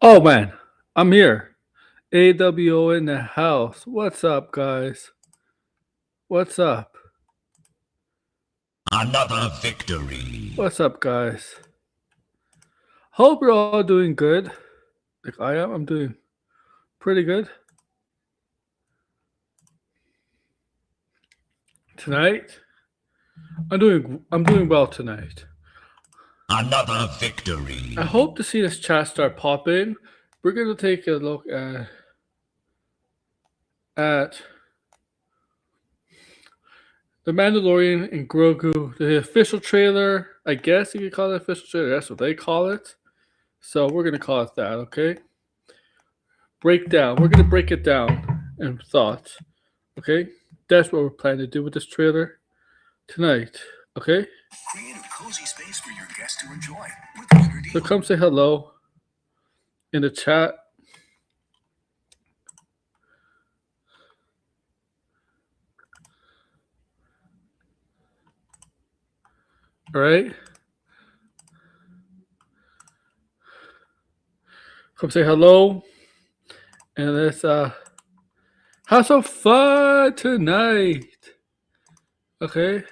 Oh man, I'm here. AWO in the house. What's up, guys? What's up? Another victory. What's up, guys? Hope you're all doing good. Like I am. I'm doing pretty good. Tonight, I'm doing well tonight. Another victory. I hope to see this chat start popping. We're gonna take a look at the Mandalorian and Grogu, the official trailer. I guess you could call it official trailer. That's what they call it. So we're gonna call it that, okay? Breakdown. We're gonna break it down in thoughts. Okay? That's what we're planning to do with this trailer tonight. Okay? Create a cozy space for your guests to enjoy with Wonder So Deal. come say hello in the chat. Alright? Come say hello. And let's have some fun tonight. Okay?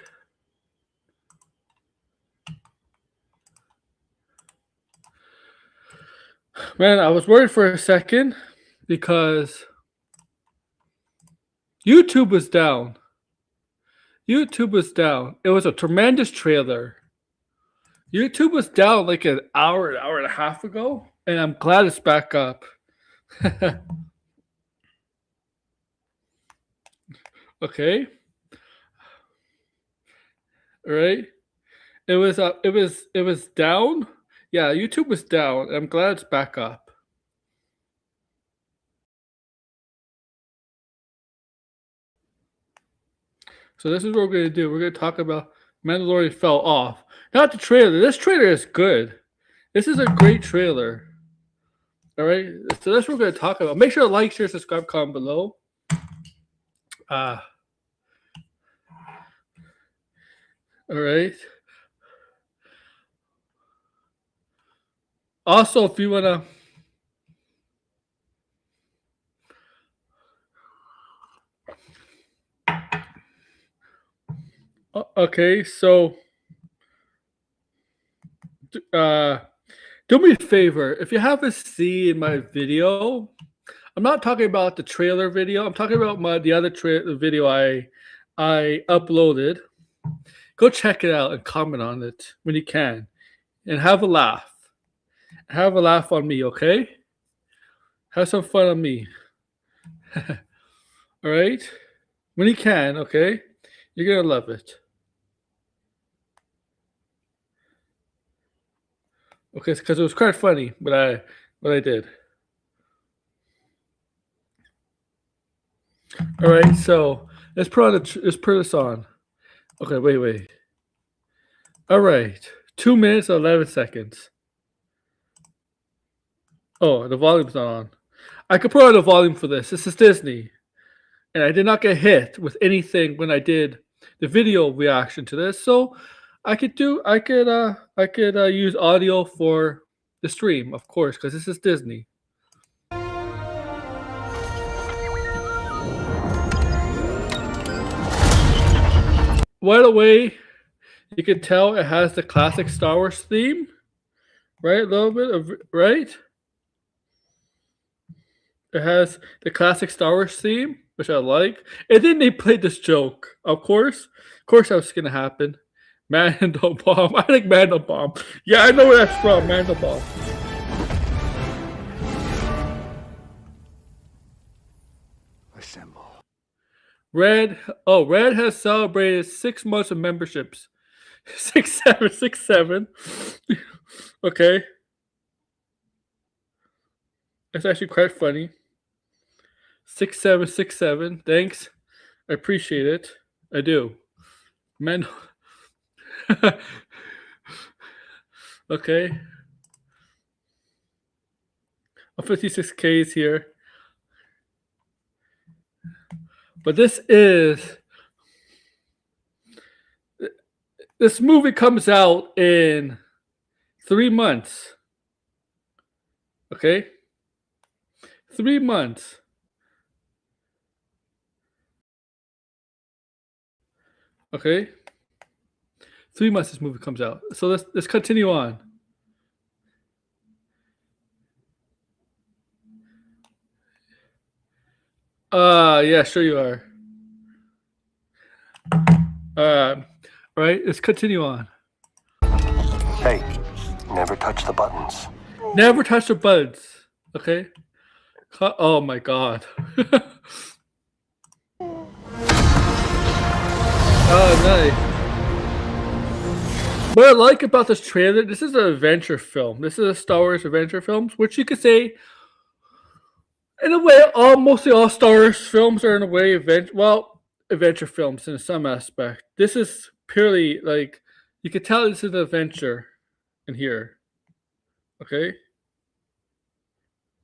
Man, I was worried for a second because YouTube was down. YouTube was down. It was a tremendous trailer. YouTube was down like an hour and a half ago, and I'm glad it's back up. Okay. All right. It was down. Yeah, YouTube was down. I'm glad it's back up. So this is what we're gonna do. We're gonna talk about Mandalorian fell off. Not the trailer. This trailer is good. This is a great trailer. All right. So that's what we're gonna talk about. Make sure to like, share, subscribe, comment below. All right. Also, if you wanna. Okay, so do me a favor. If you haven't seen my video, I'm not talking about the trailer video. I'm talking about the other video I uploaded. Go check it out and comment on it when you can, and have a laugh. Have a laugh on me, okay? Have some fun on me. All right, when you can, okay? You're gonna love it. Okay, because it was quite funny what I did. All right, so let's put this on. Okay, wait. All right, 2 minutes 11 seconds. Oh, the volume's not on. I could put on the volume for this. This is Disney, and I did not get hit with anything when I did the video reaction to this. So I could use audio for the stream, of course, because this is Disney. Right away, you can tell it has the classic Star Wars theme, right? A little bit of right. It has the classic Star Wars theme, which I like. And then they played this joke. Of course, that was gonna happen. Mandelbaum. I like Mandelbaum. Yeah, I know where that's from. Mandelbaum. Assemble. Red has celebrated 6 months of memberships. 6-7. Okay. That's actually quite funny. 6767. Thanks. I appreciate it. I do. Men. Okay. 56K is here. But this movie comes out in 3 months. Okay? 3 months. Okay. 3 months this movie comes out. So let's continue on. Yeah, sure you are. Right, let's continue on. Hey, never touch the buttons. Never touch the buttons. Okay. Oh my god. Oh, nice. What I like about this trailer, this is an adventure film. This is a Star Wars adventure film, which you could say, in a way, mostly all Star Wars films are in a way adventure films in some aspect. This is purely like you could tell this is an adventure in here. Okay,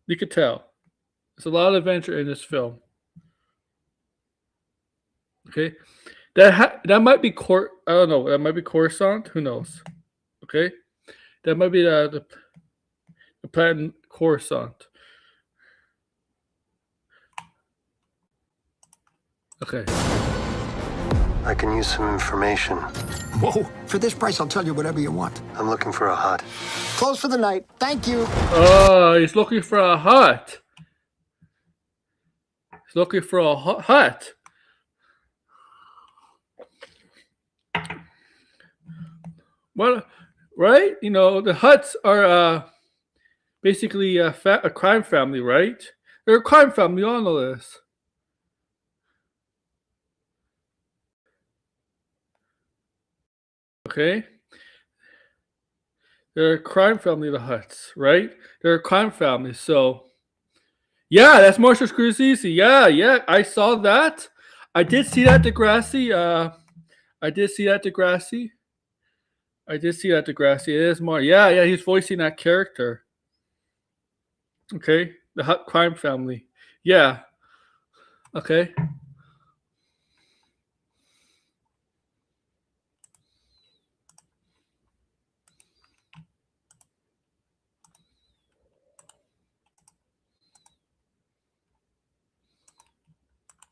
you could tell there's a lot of adventure in this film. Okay, that might be I don't know. That might be Coruscant. Who knows? Okay, that might be the planet Coruscant. Okay. I can use some information. Whoa, for this price, I'll tell you whatever you want. I'm looking for a hut. Close for the night. Thank you. Oh, he's looking for a hut. He's looking for a hut. Well, right? You know, the Huts are basically a crime family, right? They're a crime family, you all know this. Okay? They're a crime family, the Huts, right? They're a crime family, so... Yeah, that's Marshall Scorsese. Yeah, I saw that. I did see that, Degrassi. I did see that, Degrassi. It is more. Yeah, he's voicing that character. Okay, the Hut crime family. Yeah. Okay.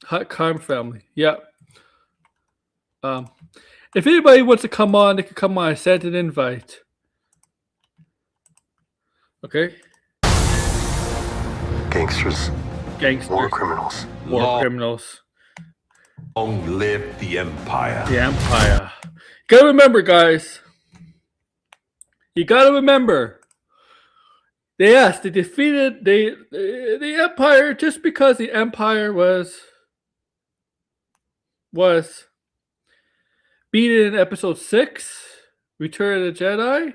Hut crime family. Yeah. If anybody wants to come on, they can come on. I sent an invite. Okay. Gangsters. War criminals. War criminals. Long live the Empire. The Empire. You gotta remember, guys. You gotta remember. They defeated the Empire just because the Empire was beaten in Episode 6, Return of the Jedi.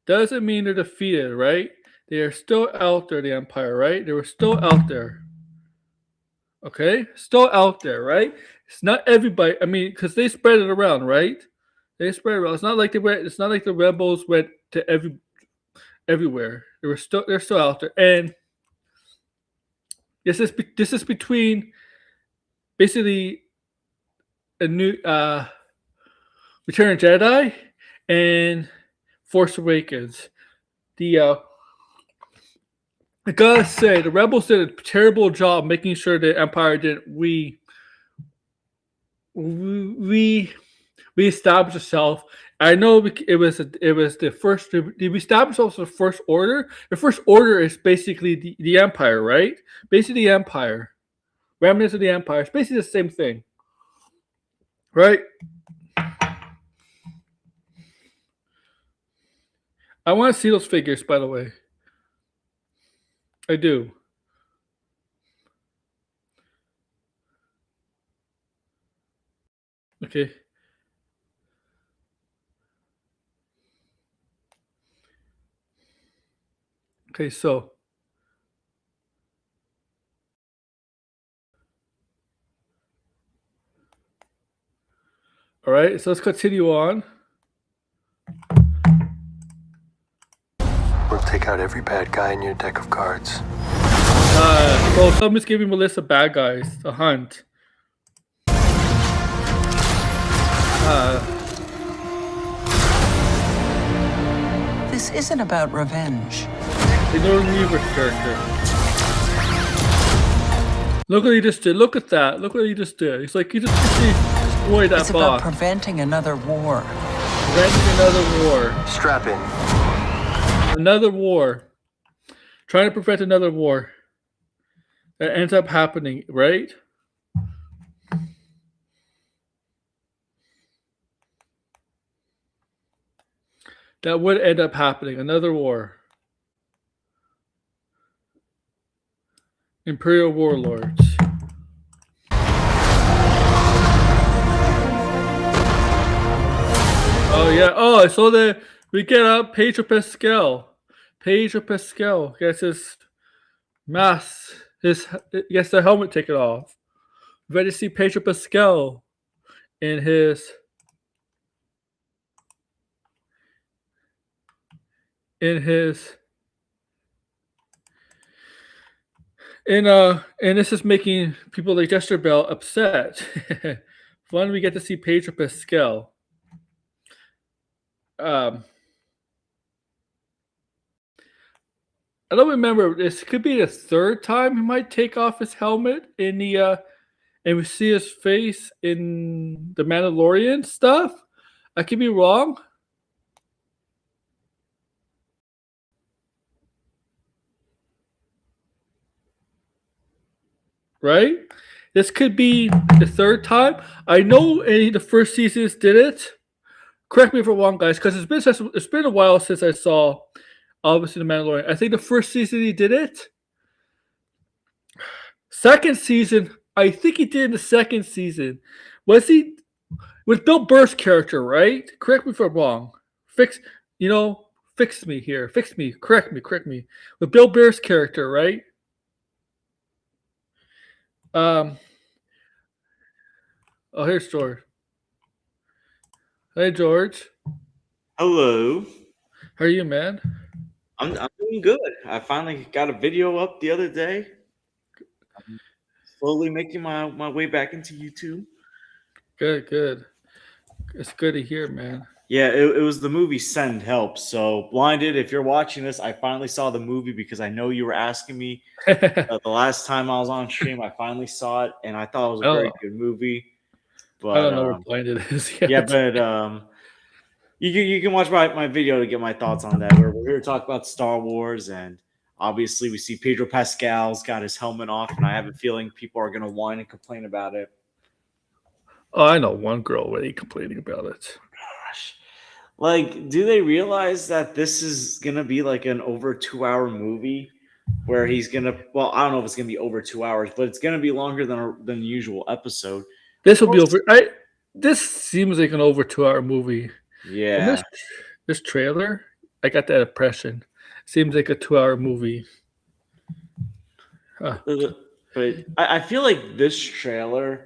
Doesn't mean they're defeated, right? They are still out there, the Empire, right? They were still out there. Okay? Still out there, right? It's not everybody. I mean, because they spread it around, right? They spread it around. It's not like the rebels went to everywhere. They're still out there. And this is between basically a new Return of Jedi and Force Awakens. I gotta say, the rebels did a terrible job making sure the Empire didn't reestablish itself. I know it was the first. Did we establish also the First Order? The First Order is basically the Empire, right? Basically, the Empire, remnants of the Empire. It's basically the same thing, right? I want to see those figures, by the way. I do. Okay. Okay, so all right, so let's continue on. We'll take out every bad guy in your deck of cards. So someone's giving Melissa bad guys to hunt. This isn't about revenge. They don't need character. Look what he just did. Look at that. Look what he just did. He's like, he just destroyed that It's about boss. preventing another war. Preventing another war. Strap in. Another war. Trying to prevent another war. That ends up happening, right? That would end up happening. Another war. Imperial warlords. Oh yeah. Oh, I saw that we get up Pedro Pascal. Pedro Pascal gets his mask. Gets the helmet taken off. Ready to see Pedro Pascal in his and this is making people like Jester Bell upset. When we get to see Pedro Pascal. I don't remember. This could be the third time he might take off his helmet in the and we see his face in the Mandalorian stuff. I could be wrong. Right? This could be the third time. I know the first seasons did it. Correct me if I'm wrong, guys, because it's been a while since I saw obviously the Mandalorian. I think the first season he did it. Second season, I think he did in the second season. Was he with Bill Burr's character, right? Correct me if I'm wrong. Fix me here. Fix me. Correct me. With Bill Burr's character, right? Oh, here's George. Hey, George. Hello. How are you, man? I'm doing good. I finally got a video up the other day. I'm slowly making my way back into YouTube. Good. It's good to hear, man. Yeah, it was the movie Send Help. So, Blinded, if you're watching this, I finally saw the movie because I know you were asking me. The last time I was on stream, I finally saw it, and I thought it was a very good movie. But I don't know what Blinded is yet. Yeah, but you can watch my video to get my thoughts on that. We're here to talk about Star Wars, and obviously we see Pedro Pascal's got his helmet off, and I have a feeling people are going to whine and complain about it. Oh, I know one girl already complaining about it. Gosh. Like, do they realize that this is going to be like an over 2-hour movie where he's going to, well, I don't know if it's going to be over 2 hours, but it's going to be longer than the usual episode. This will be over. This seems like an over 2-hour movie. Yeah. This trailer, I got that impression. Seems like a 2-hour movie. But I feel like this trailer,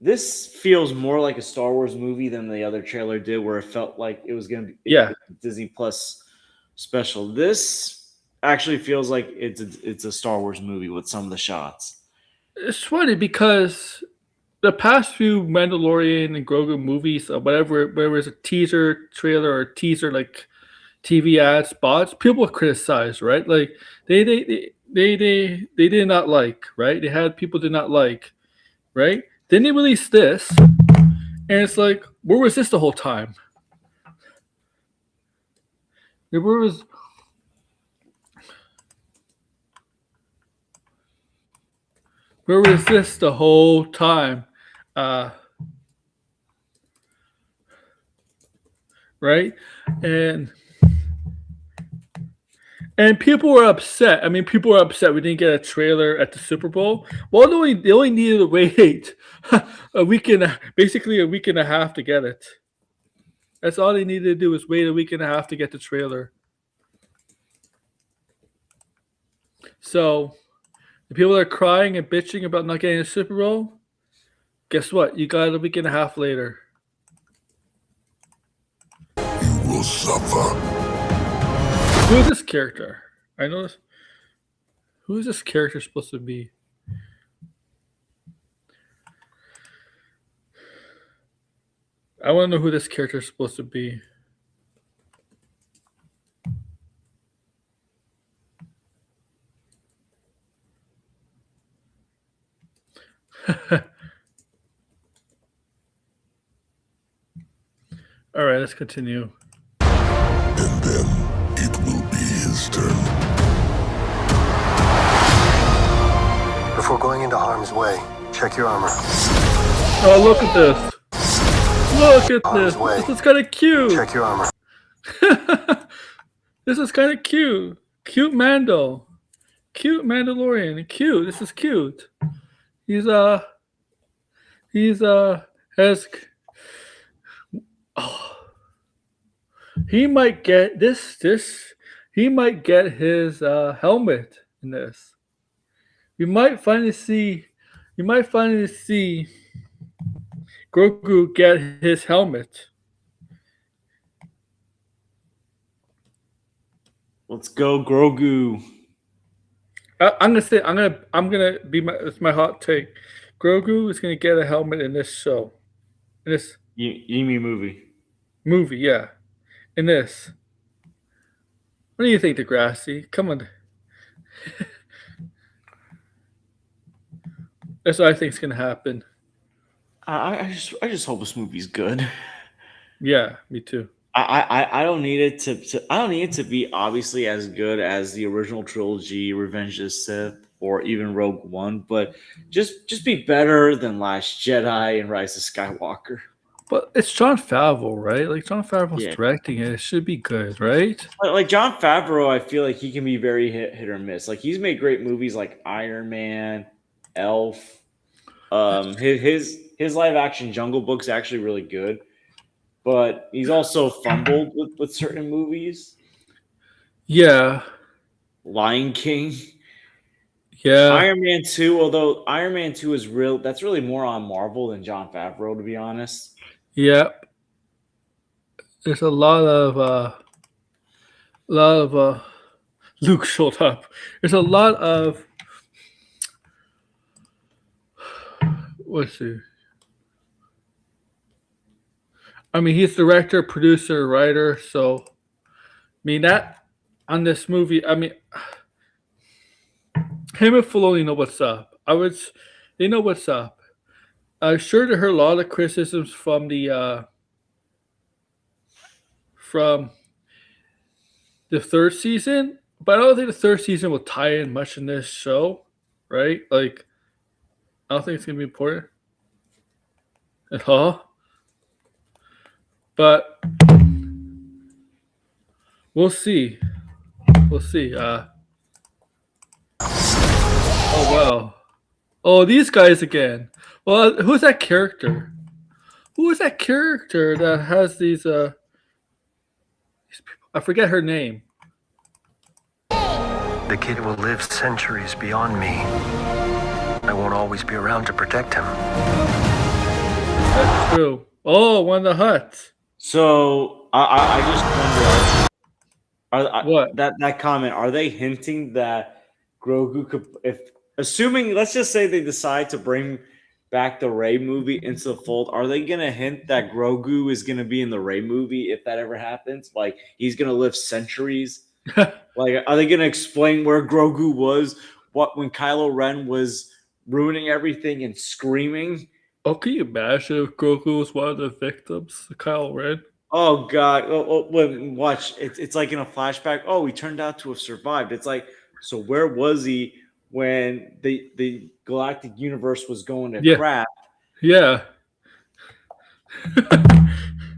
this feels more like a Star Wars movie than the other trailer did, where it felt like it was going to be a Disney Plus special. This actually feels like it's a Star Wars movie with some of the shots. It's funny because the past few Mandalorian and Grogu movies, or whatever, where was a teaser trailer or teaser like TV ad spots, people criticized, right? Like they did not like, right? They had people did not like, right? Then they released this, and it's like, where was this the whole time? Where was this the whole time? Right? And people were upset. I mean, people were upset we didn't get a trailer at the Super Bowl. Well, they only needed to wait basically a week and a half to get it. That's all they needed to do was wait a week and a half to get the trailer. So, the people that are crying and bitching about not getting a Super Bowl, guess what? You got it a week and a half later. You will suffer. Who is this character? I know this. Who is this character supposed to be? I want to know who this character is supposed to be. All right, let's continue. And then it will be his turn. Before going into harm's way, check your armor. Oh, look at this. Look at Harm's this. way. This is kind of cute. Check your armor. This is kind of cute. Cute Mando. Cute Mandalorian. Cute. This is cute. He's has oh, he might get he might get his helmet in this. You might finally see Grogu get his helmet. Let's go, Grogu. I'm gonna be it's my hot take. Grogu is gonna get a helmet in this show. In this You mean movie? movie, yeah. In this. What do you think, Degrassi? Come on. That's what I think is gonna happen. I just hope this movie's good. Yeah, me too. I don't need it I don't need it to be obviously as good as the original trilogy, Revenge of the Sith, or even Rogue One, but just be better than Last Jedi and Rise of Skywalker. But it's Jon Favreau, right? Like Jon Favreau's Yeah. directing it. It should be good, right? Like Jon Favreau, I feel like he can be very hit or miss. Like he's made great movies like Iron Man, Elf. His live action Jungle Book's actually really good, but he's also fumbled with certain movies. Yeah. Lion King. Yeah. Iron Man 2, although Iron Man 2 is real, that's really more on Marvel than Jon Favreau, to be honest. Yeah. There's a lot of Luke showed up. There's a lot of let's see. I mean, he's director, producer, writer, so I mean that on this movie, I mean him and Filoni know what's up. They know what's up. I'm sure they heard a lot of criticisms from the third season, but I don't think the third season will tie in much in this show, right? Like, I don't think it's gonna be important at all. But we'll see. We'll see. Oh wow. Oh, these guys again. Well, who's that character? Who is that character that has these people? I forget her name. The kid will live centuries beyond me. I won't always be around to protect him. That's true. Oh, one of the Hutts. So I just wonder, What? that comment, are they hinting that Grogu could, if assuming, let's just say they decide to bring back the Rey movie into the fold, are they gonna hint that Grogu is gonna be in the Rey movie if that ever happens? Like he's gonna live centuries? Like, are they gonna explain where Grogu was when Kylo Ren was ruining everything and screaming? Oh, can you imagine if Grogu was one of the victims of Kylo Ren? Oh God! Watch, it's like in a flashback. Oh, he turned out to have survived. It's like, so where was he when the galactic universe was going to crap? Yeah.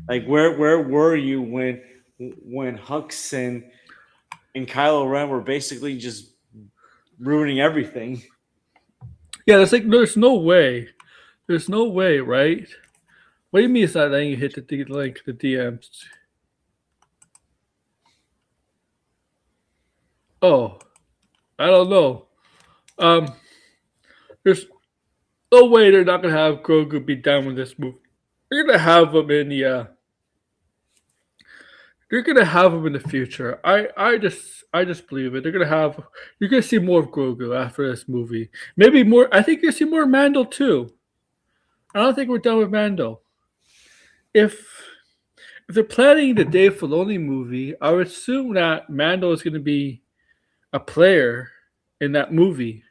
Like where were you when Hux and Kylo Ren were basically just ruining everything? Yeah, it's like there's no way. There's no way, right? What do you mean it's not letting you hit the DMs? Oh, I don't know. There's no way they're not gonna have Grogu be down with this movie. They're gonna have him in the. They're gonna have him in the future. I just believe it. You're gonna see more of Grogu after this movie. Maybe more. I think you're gonna see more Mando too. I don't think we're done with Mando. If they're planning the Dave Filoni movie, I would assume that Mando is going to be a player in that movie.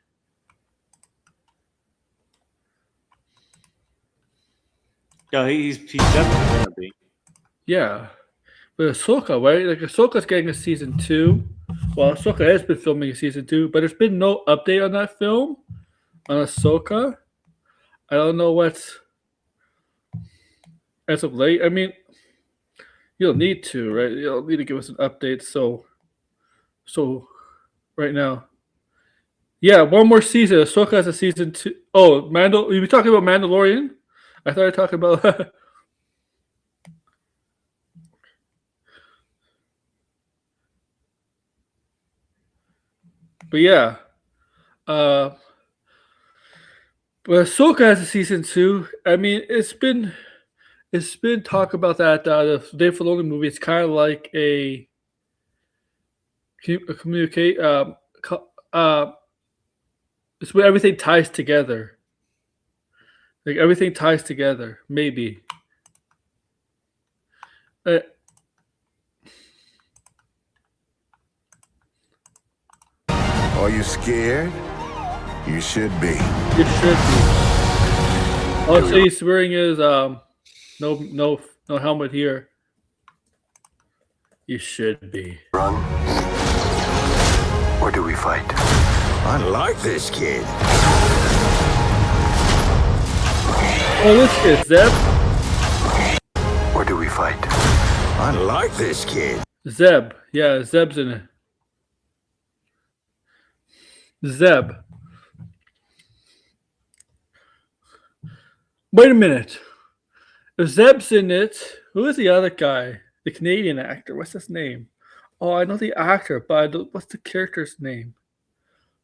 Yeah, he's definitely gonna be. Yeah. But Ahsoka, right? Like Ahsoka's getting a season 2. Well, Ahsoka has been filming a season 2, but there's been no update on that film on Ahsoka. I don't know what's as of late. I mean, you'll need to, right? You'll need to give us an update. So right now, yeah, one more season. Ahsoka has a season 2. Oh, You were talking about Mandalorian? I thought you were talking about. But yeah, uh, but Ahsoka has a season 2. I mean, it's been talk about that. The Dave Filoni movie. It's kind of like a communicate. It's where everything ties together. Like everything ties together. Maybe. Uh, Are you scared? You should be. it should be. Also, he's wearing his no helmet here. You should be. Run? Or do we fight? I like this kid. Oh, look at Zeb. Or do we fight? I like this kid. Zeb. Yeah, Zeb's in it. Zeb. Wait a minute. If Zeb's in it, who is the other guy? The Canadian actor. What's his name? Oh, I know the actor, but I don't, what's the character's name?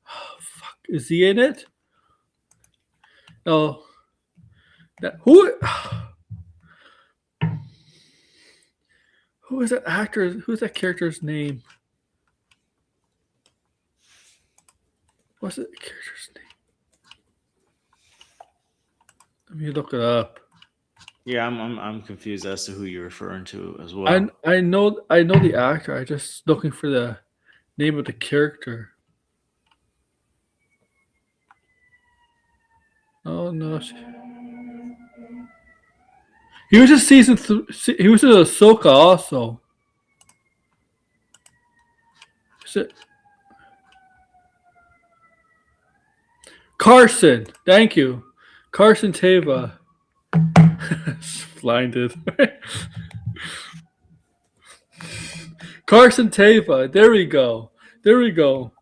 Oh, fuck. Is he in it? No. Who is that actor? Who's that character's name? What's the character's name? Let me look it up. Yeah, I'm confused as to who you're referring to as well. I know the actor. I just looking for the name of the character. Oh no. He was in season 3. He was in Ahsoka also. Is it Carson? Thank you, Carson Teva. Blinded. Carson Teva. There we go. There we go.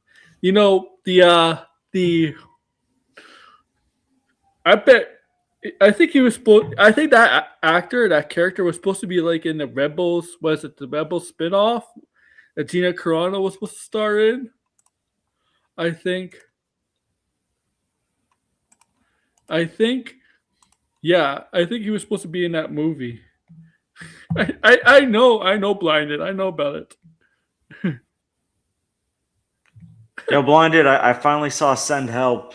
You know the. I think he was supposed. I think that actor, that character, was supposed to be like in the Rebels. Was it the Rebels spinoff that Gina Carano was supposed to star in? I think. Yeah, I think he was supposed to be in that movie. I know, Blinded. I know about it. Yo, Blinded, I finally saw Send Help.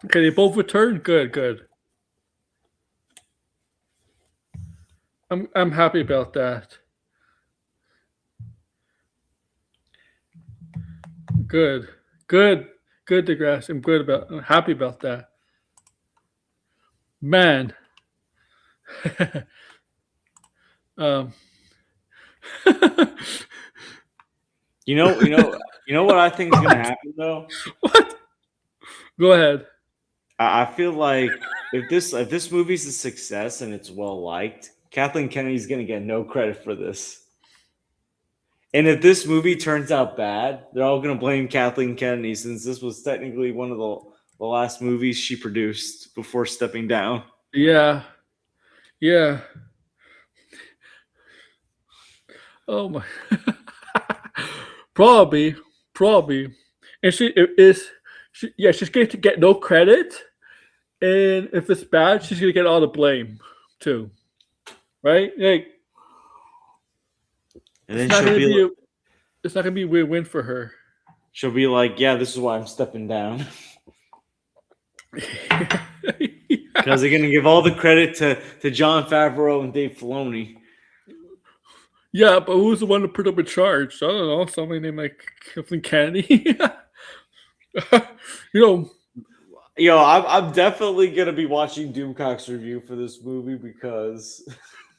Okay, they both returned. Good. I'm happy about that. Good, DeGrasse. I'm happy about that. Man. You know what I think is gonna happen though? What? Go ahead. I feel like if this movie's a success and it's well liked, Kathleen Kennedy's gonna get no credit for this. And if this movie turns out bad, they're all gonna blame Kathleen Kennedy since this was technically one of the last movies she produced before stepping down. Yeah. Oh my. Probably. And she's going to get no credit. And if it's bad, she's going to get all the blame too. Right? Like, And then it's not going to be a win-win for her. she'll be like, yeah, this is why I'm stepping down. Because they're going to give all the credit to Jon Favreau and Dave Filoni. Yeah, but who's the one to put up a charge? I don't know. Somebody named like Kathleen Kennedy. You know, Yo, I'm definitely gonna be watching Doomcock's review for this movie because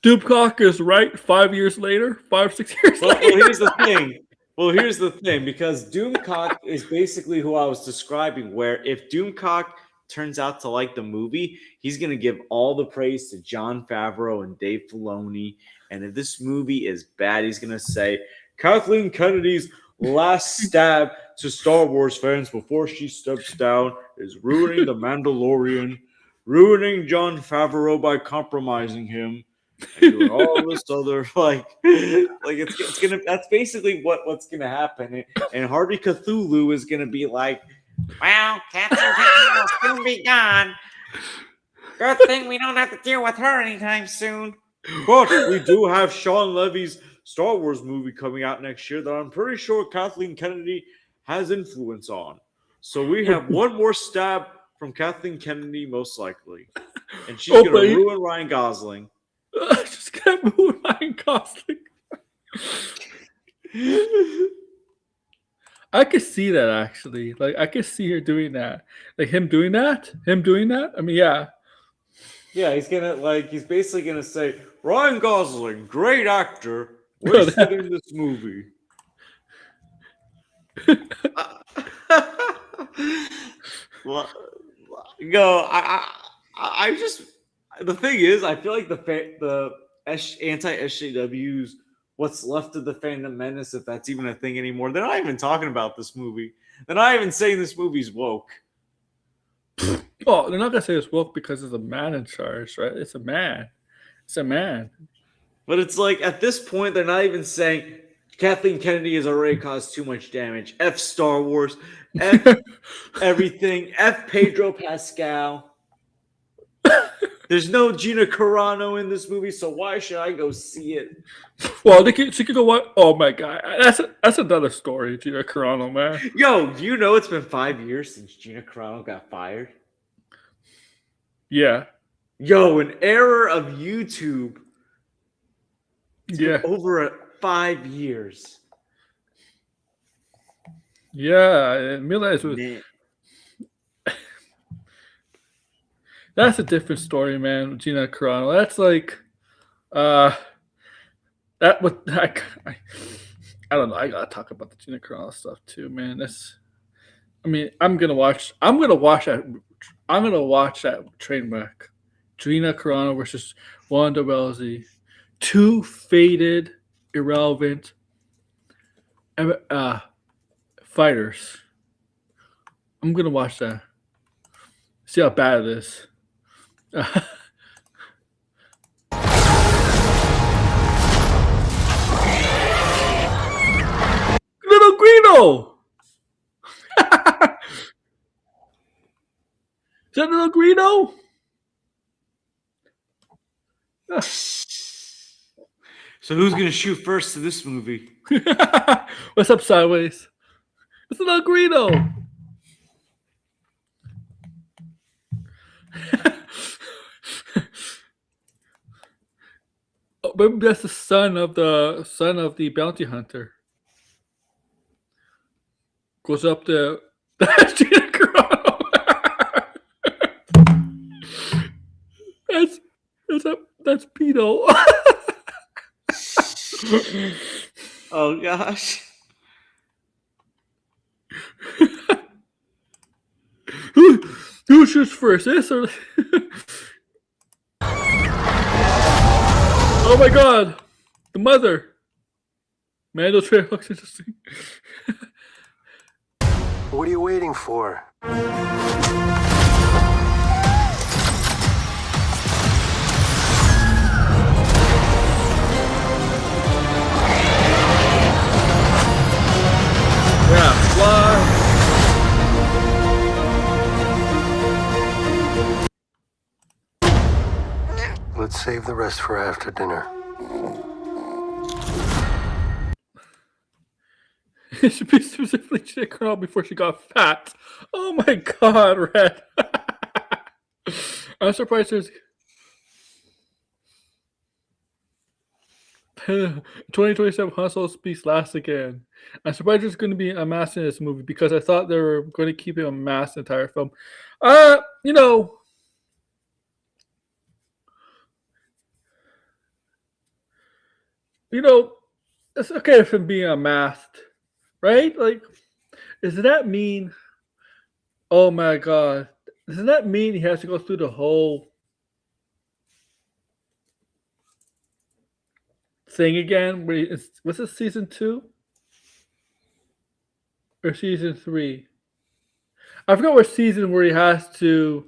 Doomcock is right 5 years later, 5, 6 years well, later. here's the thing. Well, here's the thing, because Doomcock is basically who I was describing, where if Doomcock turns out to like the movie, he's going to give all the praise to Jon Favreau and Dave Filoni. And if this movie is bad, he's going to say, Kathleen Kennedy's last stab to Star Wars fans before she steps down is ruining The Mandalorian, ruining Jon Favreau by compromising him, and doing all this other it's gonna, that's basically what's gonna happen. And Harvey Cthulhu is gonna be like, well, Captain Kennedy will soon be gone. Good thing we don't have to deal with her anytime soon. But we do have Sean Levy's Star Wars movie coming out next year that I'm pretty sure Kathleen Kennedy has influence on. So we have one more stab from Kathleen Kennedy, most likely, and she's gonna ruin Ryan Gosling. Just gonna ruin Ryan Gosling. I could see that actually. Like I could see her doing that. Like him doing that. I mean, yeah. Yeah, he's basically gonna say, Ryan Gosling, great actor, wasted in this movie. Well, I just, the thing is, I feel like the anti-SJWs, what's left of the Phantom Menace, if that's even a thing anymore, they're not even talking about this movie. They're not even saying this movie's woke. Well, they're not gonna say it's woke because it's a man in charge, right? It's a man. But it's like, at this point, they're not even saying Kathleen Kennedy has already caused too much damage. F Star Wars. F everything. F Pedro Pascal. There's no Gina Carano in this movie, so why should I go see it? Well, she could go what? Oh my god, that's another story, Gina Carano, man. Yo, do you know it's been 5 years since Gina Carano got fired? Yeah. Yo, an era of YouTube. Yeah. Over 5 years. Yeah, and Mila was. That's a different story, man. Gina Carano. That's like, that would I don't know. I gotta talk about the Gina Carano stuff too, man. I'm gonna watch that train wreck. Gina Carano versus Ronda Rousey. Two faded, irrelevant fighters. I'm gonna watch that. See how bad it is. Little Greeno! Is that Little Greeno? So who's gonna shoot first to this movie? What's up, Sideways? It's Little Greeno! Oh, maybe that's the son of the bounty hunter. Goes up to Gina Carano. That's Pito. Oh gosh. Who shoots first? This or oh my god, the mother. Mando trailer looks interesting. What are you waiting for? Yeah, fly. Let's save the rest for after dinner. It should be specifically Gina Carano before she got fat. Oh my god, Red. I'm surprised there's. 2027 Han Solo speaks last again. I'm surprised there's going to be a mask in this movie because I thought they were going to keep him a mask the entire film. You know, it's okay if him being unmasked, right? Like, does that mean? Oh my god, doesn't that mean he has to go through the whole thing again? Was it season 2 or season 3? I forgot what season where he has to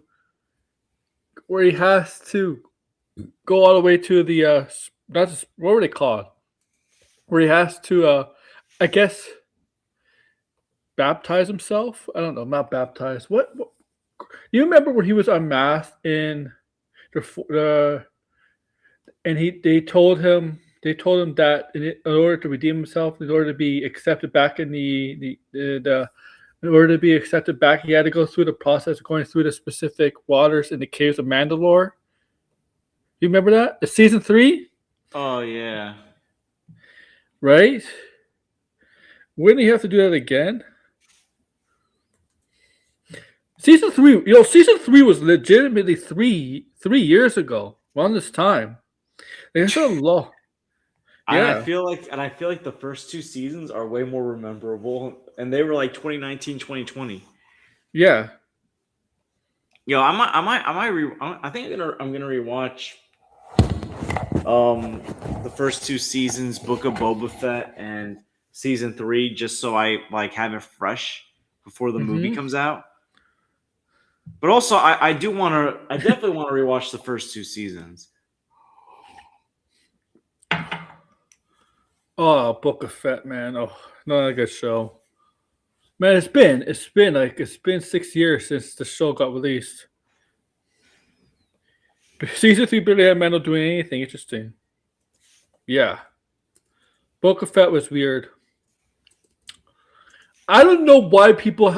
go all the way to the not just, what were they called? Where he has to I guess baptize himself. I don't know, not baptize. What you remember when he was unmasked in the and they told him that in order to redeem himself, in order to be accepted back in in order to be accepted back, he had to go through the process of going through the specific waters in the caves of Mandalore. You remember that? It's season 3? Oh yeah. Right? Wouldn't he have to do that again? Season 3, season 3 was legitimately three years ago. Around this time. It's a law. Yeah. Yeah. And I feel like the first 2 seasons are way more memorable, and they were like 2019, 2020. Yeah. Yo, I think I'm gonna rewatch the first 2 seasons, Book of Boba Fett and season 3, just so I like have it fresh before the movie comes out. But also, I definitely want to rewatch the first 2 seasons. Oh, Book of Fett, man. Oh, not a good show. Man, it's been 6 years since the show got released. Season 3 barely had Mando doing anything interesting. Yeah. Book of Fett was weird. I don't know why people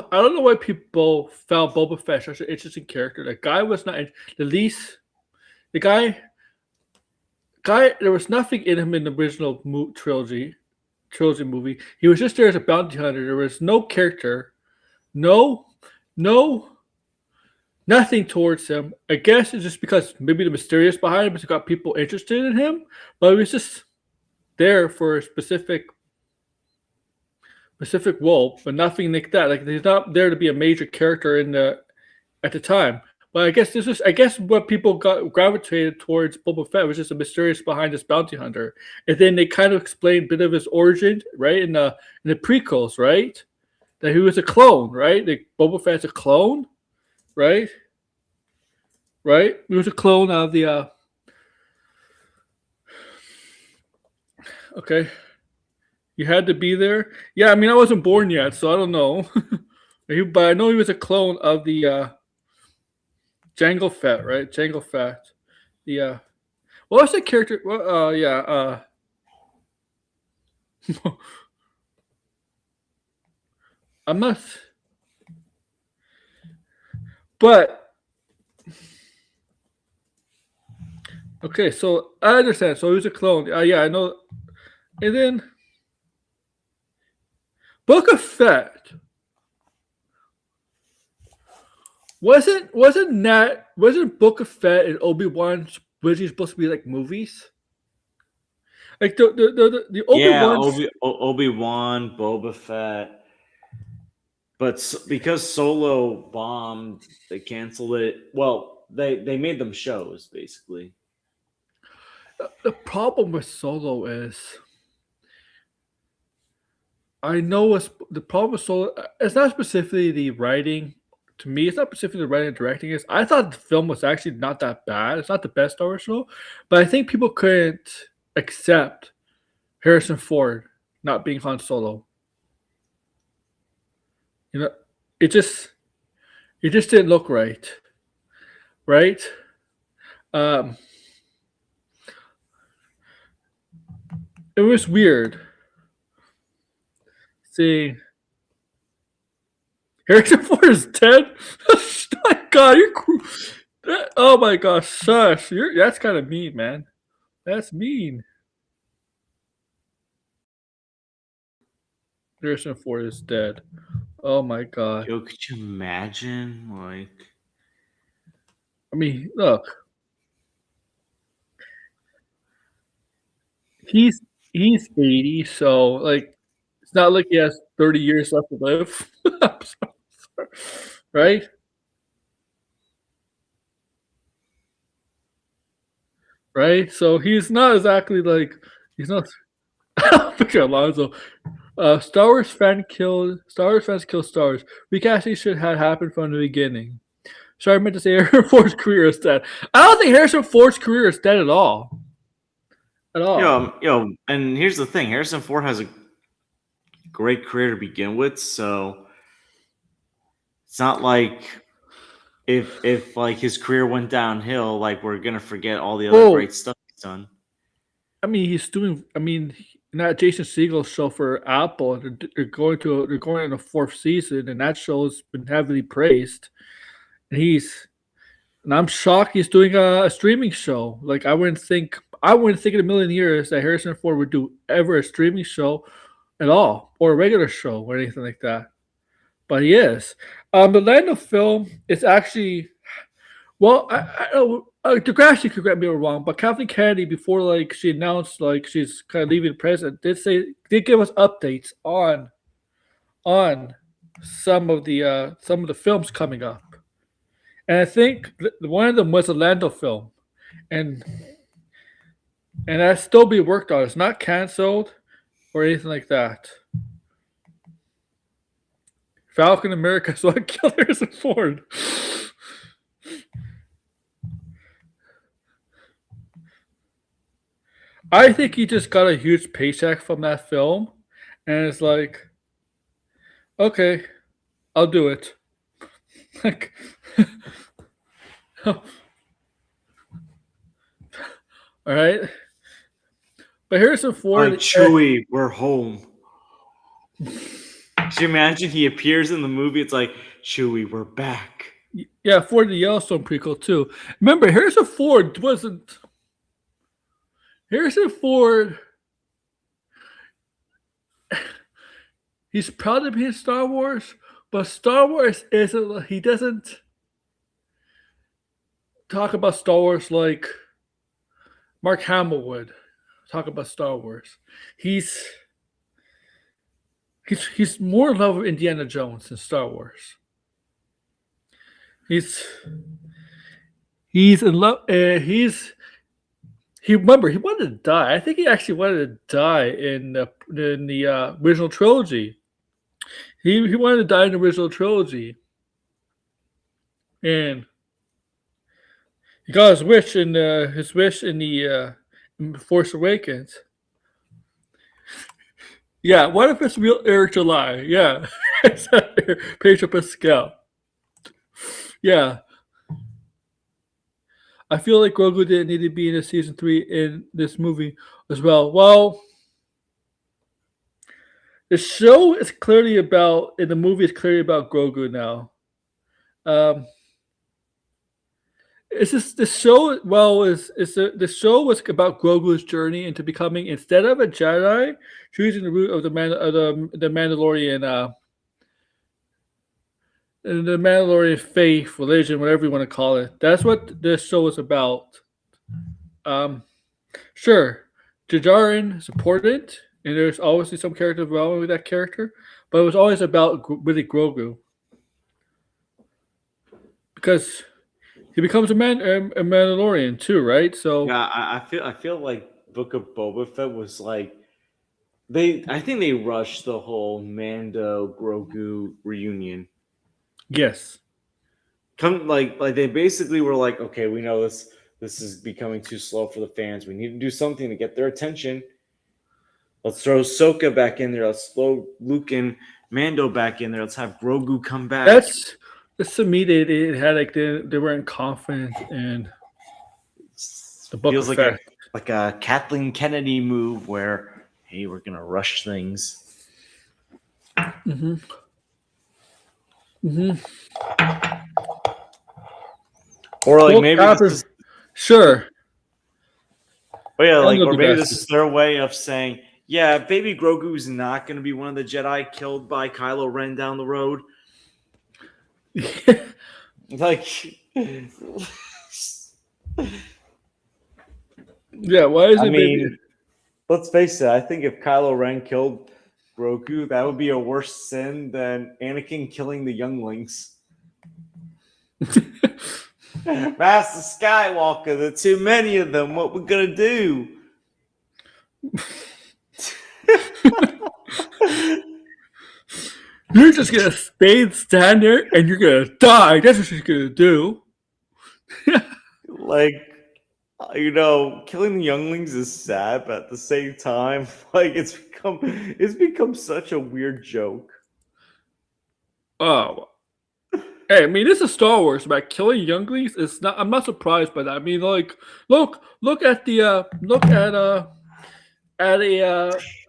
found Boba Fett such an interesting character. The guy was not the least. The guy. There was nothing in him in the original trilogy movie. He was just there as a bounty hunter. There was no character, no, nothing towards him. I guess it's just because maybe the mysterious behind him has got people interested in him, but he was just there for a specific role, but nothing like that. Like he's not there to be a major character at the time. But I guess what people gravitated towards Boba Fett was just a mysterious behind this bounty hunter, and then they kind of explained a bit of his origin, right, in the prequels, right, that he was a clone, right, that Boba Fett's a clone, right, he was a clone of the. Okay, you had to be there. Yeah, I mean I wasn't born yet, so I don't know, but I know he was a clone of the. Jango Fett, right? Jango Fett. Yeah. What was the character? Well, yeah. I'm not. But okay, so I understand. So he was a clone. Yeah, I know. And then Book of Fett. Wasn't Book of Fett and Obi-Wan originally supposed to be like movies? Like the Obi-Wan. Yeah, Obi-Wan, Boba Fett. But because Solo bombed, they canceled it. Well, they made them shows basically. The problem with Solo is, I know the problem with Solo. It's not specifically the writing. To me, it's not specifically the writing and directing. I thought the film was actually not that bad. It's not the best Star Wars show, but I think people couldn't accept Harrison Ford not being Han Solo. You know, it just didn't look right. Right? It was weird. See, Harrison Ford is dead. My God, oh my gosh, shush! That's kind of mean, man. That's mean. Harrison Ford is dead. Oh my god. Yo, could you imagine? Like, I mean, look, he's he's 80, so like it's not like he has 30 years left to live. Right? Right? So he's not exactly like he's not Victor Alonso. Star Wars fans kill Star Wars. Recasting should have happened from the beginning. Sorry, I meant to say Harrison Ford's career is dead. I don't think Harrison Ford's career is dead at all. At all. and here's the thing: Harrison Ford has a great career to begin with, so it's not like if like his career went downhill, like we're gonna forget all the other great stuff he's done. I mean, he's doing. I mean, that Jason Segel show for Apple. They're going in the fourth season, and that show has been heavily praised. And I'm shocked he's doing a streaming show. Like I wouldn't think in a million years that Harrison Ford would do ever a streaming show at all, or a regular show, or anything like that. But he is. The Lando film is actually, well, I don't. Degrassi could get me wrong, but Kathleen Kennedy, before like she announced like she's kind of leaving the president, did give us updates on some of the films coming up, and I think one of them was a Lando film, and that's still being worked on. It's not canceled or anything like that. Falcon America, so I killed Harrison Ford. I think he just got a huge paycheck from that film, and it's like, okay, I'll do it. Like, all right. But Harrison Ford, Like Chewie, we're home. Can you imagine he appears in the movie? It's like Chewie, we're back. yeah, Ford the Yellowstone prequel too. Remember, Harrison Ford wasn't. Harrison Ford, he's proud to be in Star Wars, but Star Wars isn't. He doesn't talk about Star Wars like Mark Hamill would talk about Star Wars. He's more in love with Indiana Jones than Star Wars. He's in love. He wanted to die. I think he actually wanted to die in the original trilogy. He wanted to die in the original trilogy, and he got his wish in the Force Awakens. Yeah, what if it's real Eric July? Yeah, it's Pedro Pascal. Yeah. I feel like Grogu didn't need to be in a season 3 in this movie as well. Well, the show is clearly about, in the movie, it's clearly about Grogu now. It's just the show. Well, the show was about Grogu's journey into becoming, instead of a Jedi, choosing the route of the Mandalorian. The Mandalorian faith, religion, whatever you want to call it. That's what this show is about. Sure, Jajarin is important, and there's obviously some character development with that character, but it was always about really Grogu. Because he becomes a Mandalorian too, right? So yeah, I feel like Book of Boba Fett was like I think they rushed the whole Mando Grogu reunion. Yes. Like they basically were like, okay, we know this is becoming too slow for the fans. We need to do something to get their attention. Let's throw Ahsoka back in there. Let's throw Luke and Mando back in there. Let's have Grogu come back. That's to me. They had like they weren't confident in the Book feels of like Fett. a Kathleen Kennedy move where, hey, we're gonna rush things. Mm-hmm. Or like maybe this is, sure. but yeah, like or maybe this is their way of saying, Yeah, Baby Grogu's not going to be one of the Jedi killed by Kylo Ren down the road. Like, yeah, why is it Baby? Let's face it. I think if Kylo Ren killed Grogu, that would be a worse sin than Anakin killing the younglings. Master Skywalker, there are too many of them. What we're gonna do? You're just gonna stand there and you're gonna die. That's what she's gonna do. Like, killing the younglings is sad, but at the same time, like it's become such a weird joke. Oh, hey, I mean, this is Star Wars about killing younglings. It's not. I'm not surprised by that. I mean, like, look at the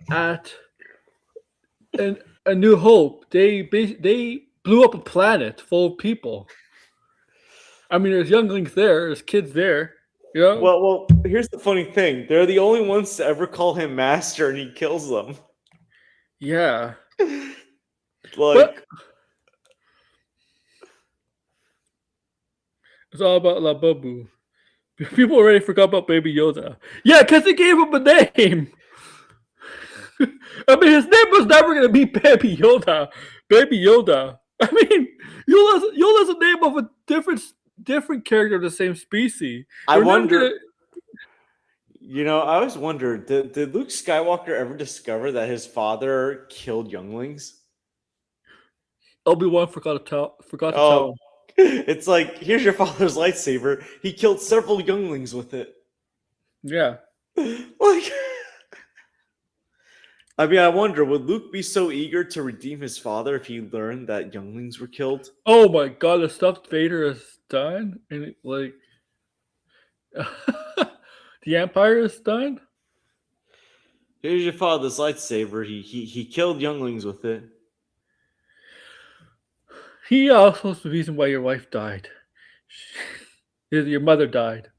at A New Hope. They blew up a planet full of people. I mean, there's younglings there, there's kids there. You know? Well, here's the funny thing: they're the only ones to ever call him master, and he kills them. Yeah. Like, it's all about La Babu. People already forgot about Baby Yoda. Yeah, because they gave him a name. I mean, his name was never going to be Baby Yoda. Baby Yoda. I mean, Yoda's the name of a different character of the same species. I wonder. I always wondered, did Luke Skywalker ever discover that his father killed younglings? Obi-Wan forgot to tell him. It's like, here's your father's lightsaber. He killed several younglings with it. Yeah. Like, I mean, I wonder, would Luke be so eager to redeem his father if he learned that younglings were killed? Oh my god, the stuff Vader has done? And like the Empire is done? Here's your father's lightsaber. He killed younglings with it. He also is the reason why your wife died. Your mother died.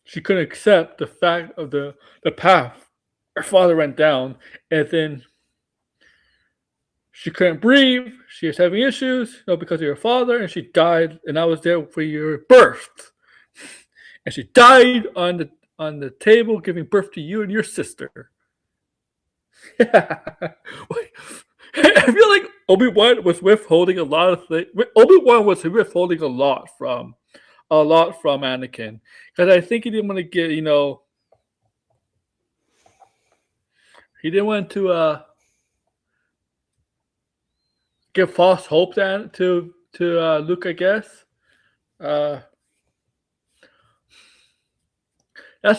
She couldn't accept the fact of the path her father went down, and then she couldn't breathe. She was having issues, because of your father, and she died. And I was there for your birth, and she died on the table, giving birth to you and your sister. Yeah. I feel like Obi-Wan was withholding a lot of things. Obi-Wan was withholding a lot from Anakin, because I think he didn't want to get, he didn't want to give false hope to Luke, I guess. That's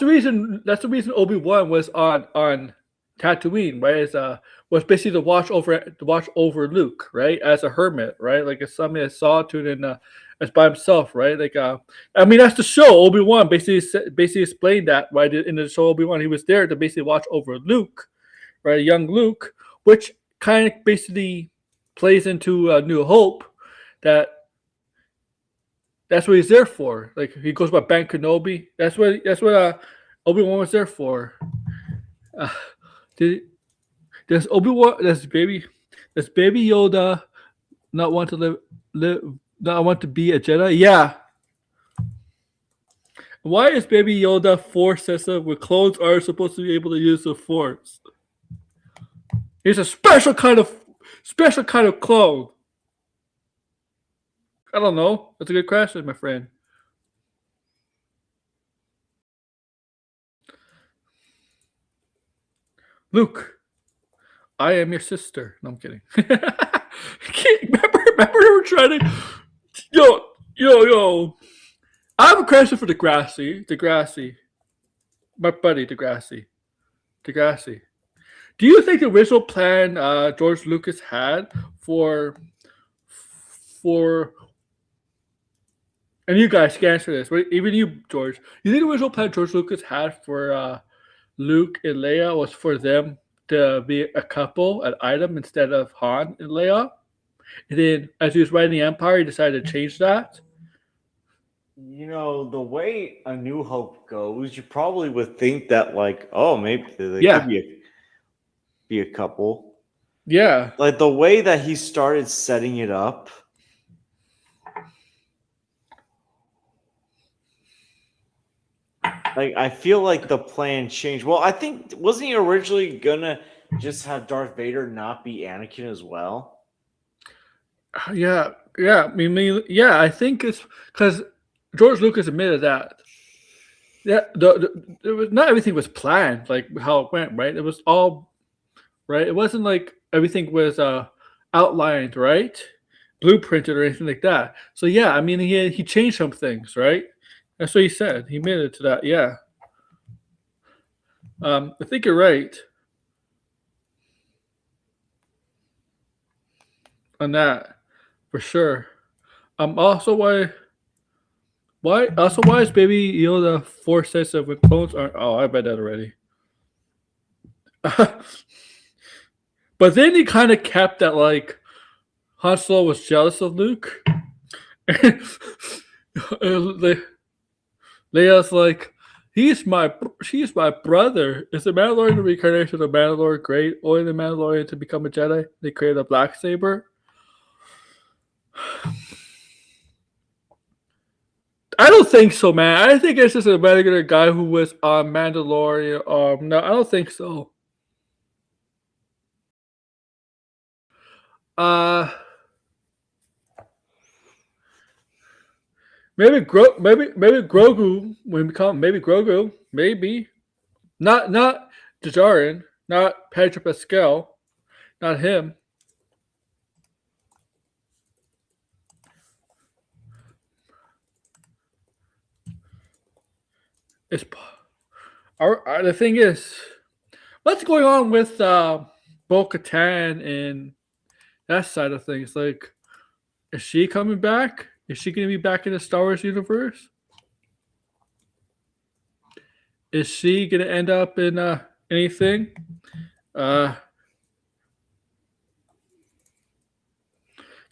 the reason Obi-Wan was on Tatooine, right? Was basically to watch over Luke, right? As a hermit, right? Like as somebody as solitude and as by himself, right? Like I mean, that's the show. Obi-Wan basically explained that, right? In the show Obi-Wan, he was there to basically watch over Luke, right? Young Luke, which kind of basically plays into New Hope. That's what he's there for. Like he goes by Ben Kenobi. That's what Obi-Wan was there for. Does baby Yoda not want to not want to be a Jedi? Yeah. Why is Baby Yoda Force sensitive when clones are supposed to be able to use the Force? He's a special kind of clone. I don't know. That's a good question, my friend. Luke, I am your sister. No, I'm kidding. Remember we were trying to... Yo. I have a question for Degrassi. My buddy, Degrassi. Do you think the original plan George Lucas had for... And you guys can answer this. Even you, George. You think the original plan George Lucas had for Luke and Leia was for them to be a couple, an item, instead of Han and Leia? And then, as he was writing the Empire, he decided to change that. You know, the way A New Hope goes, you probably would think that, like, oh, maybe they Yeah. could be a couple. Yeah. Like the way that he started setting it up. Like, I feel like the plan changed. Well, I think wasn't he originally gonna just have Darth Vader not be Anakin as well? Yeah. Yeah. I think it's because George Lucas admitted that. Yeah, it was not everything was planned like how it went, right? It was all right. It wasn't like everything was outlined, right? Blueprinted or anything like that. So yeah, I mean he changed some things, right? That's what he said. He admitted to that. Yeah. I think you're right on that for sure. Also why is Baby Yoda force sensitive with clones aren't? Oh, I read that already. But then he kind of kept that like Han Solo was jealous of Luke. Leia's like, he's my brother. Is the Mandalorian the reincarnation of Mandalore great? Only the Mandalorian to become a Jedi? They create a black saber. I don't think so, man. I think it's just a regular guy who was on Mandalorian. No, I don't think so. Maybe Grogu when we become maybe Grogu, maybe not Jajarin, not Pedro Pascal, not him. It's the thing is, what's going on with Bo-Katan and that side of things? Like, is she coming back? Is she going to be back in the Star Wars universe? Is she going to end up in anything?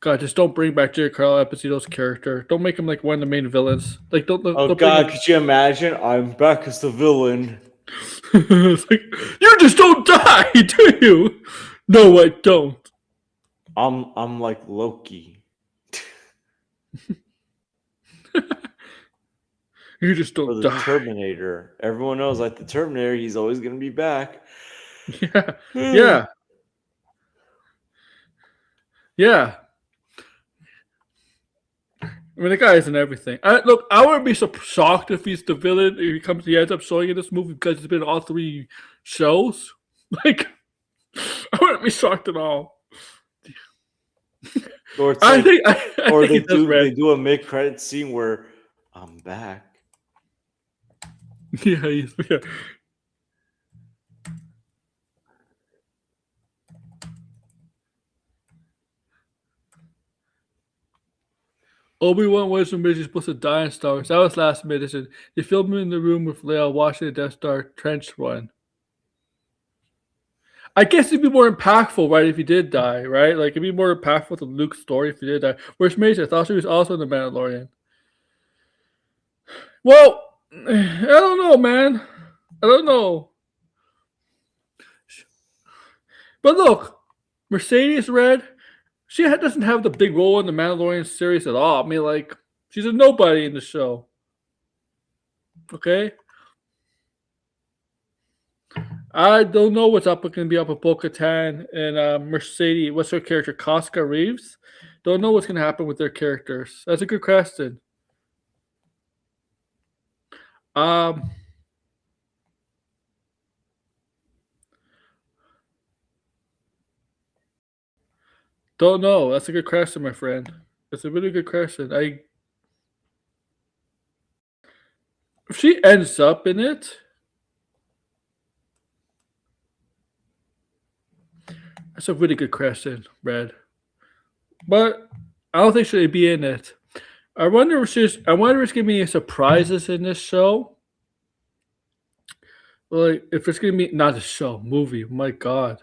God, just don't bring back Giancarlo Esposito's character. Don't make him like one of the main villains. Like, don't. Oh don't God, could you imagine? I'm back as the villain. It's like, you just don't die, do you? No, I don't. I'm like Loki. You just Or don't the die. Terminator. Everyone knows, like the Terminator, he's always gonna be back. Yeah, yeah, yeah. I mean, the guy isn't everything. Look, I wouldn't be so shocked if he's the villain. If he ends up showing in this movie because he's been in all three shows. Like, I wouldn't be shocked at all. Or it's I like, think, or think they do a mid-credit scene where I'm back. Yeah, yeah. Obi-Wan was originally supposed to die in Star Wars. That was last minute. They filmed him in the room with Leia watching the Death Star trench run. I guess it'd be more impactful, right, if he did die, right? Like, it'd be more impactful to Luke's story if he did die. Whereas Mace, I thought she was also in The Mandalorian. Well, I don't know, man. I don't know. But look, Mercedes Red, she doesn't have the big role in the Mandalorian series at all. I mean, like, she's a nobody in the show. Okay? I don't know what's going to be up with Bo-Katan and Mercedes. What's her character? Casca Reeves? Don't know what's going to happen with their characters. That's a good question. Don't know. That's a good question, my friend. It's a really good question. If she ends up in it, that's a really good question, Brad. But I don't think she'll be in it. I wonder if it's gonna be any surprises in this show. Like, if it's gonna be not a show, movie. My God.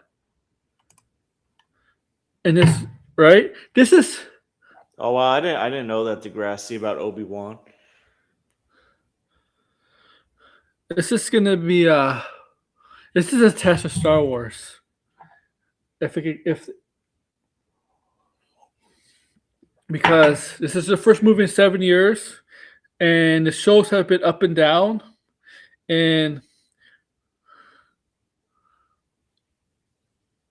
And this, right? This is. Oh wow, I didn't know that Degrassi about Obi-Wan. This is gonna be this is a test of Star Wars. If because this is the first movie in 7 years, and the shows have been up and down, and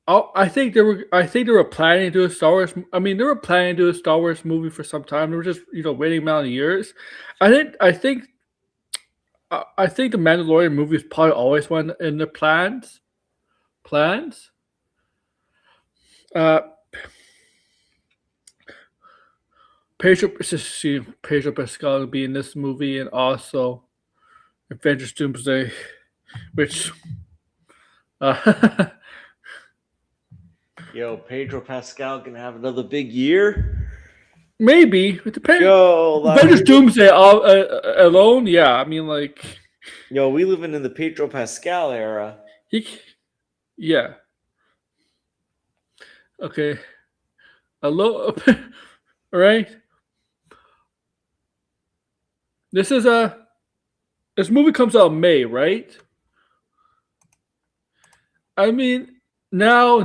I think they were planning to do a Star Wars. I mean, they were planning to do a Star Wars movie for some time. They were just waiting amount of years. I think the Mandalorian movie is probably always one in the plans. Plans. Uh, Pedro Pascal will be in this movie, and also Avengers Doomsday, which Yo, Pedro Pascal gonna have another big year. maybe it depends. Yo, Avengers Doomsday alone, yeah. I mean, like, yo, we living in the Pedro Pascal era. Yeah. Okay. All right. This movie comes out in May, right? I mean, now,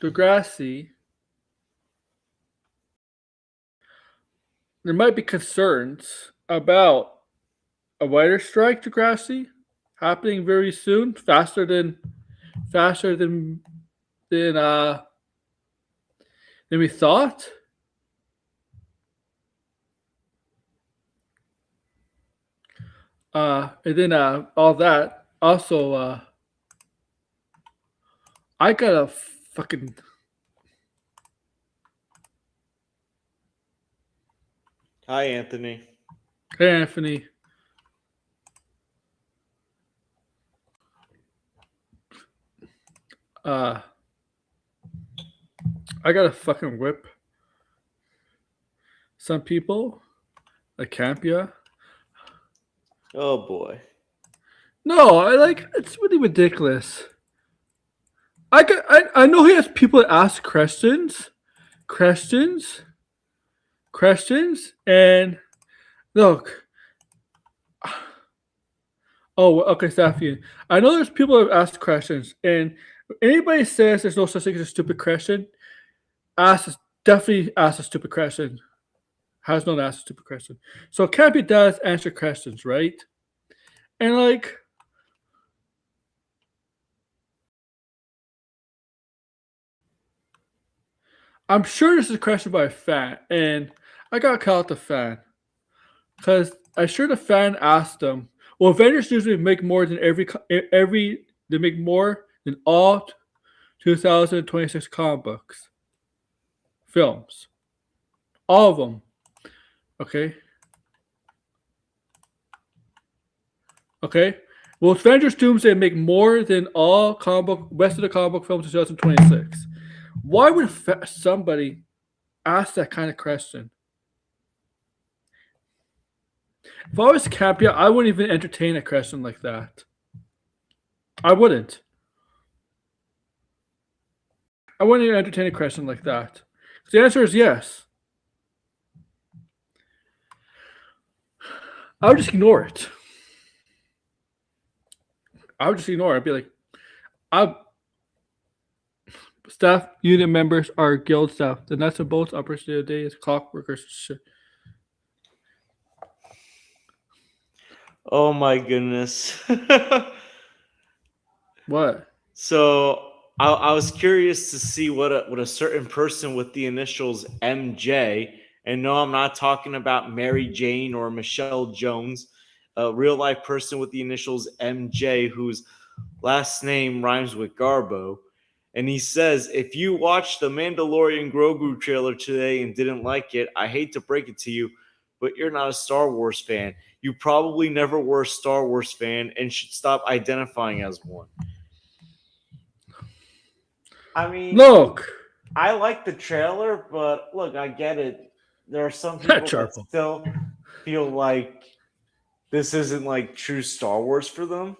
Degrassi, there might be concerns about a writer's strike, Degrassi, happening very soon, faster than we thought. And then all that. Also, I got a fucking. Hi, Anthony. Hey, Anthony. I got to fucking whip some people like Campia. Oh boy. No, it's really ridiculous. I know he has people that ask questions, and look. Oh, okay, Safian. I know there's people that have asked questions, and if anybody says there's no such thing as a stupid question, definitely ask a stupid question. Has not asked a stupid question. So Campy does answer questions, right? And like, I'm sure this is a question by a fan, and I gotta call out the fan because I'm sure the fan asked them. Well, Avengers usually make more than they make more than all 2026 comic books films, all of them. Okay. Will Avengers Doomsday make more than all rest of the comic book films in 2026? Why would somebody ask that kind of question? If I was Capia, I wouldn't even entertain a question like that. I wouldn't. I wouldn't even entertain a question like that. The answer is yes. I would just ignore it. I'd be like, staff unit members are guild staff. The nuts and bolts operation of the day is clockworkers. Shit. Oh my goodness. What? So I was curious to see what a certain person with the initials MJ, and no, I'm not talking about Mary Jane or Michelle Jones, a real life person with the initials MJ whose last name rhymes with Garbo. And he says, if you watched the Mandalorian Grogu trailer today and didn't like it, I hate to break it to you, but you're not a Star Wars fan. You probably never were a Star Wars fan and should stop identifying as one. I mean, look, I like the trailer, but look, I get it. There are some people that still feel like this isn't like true Star Wars for them.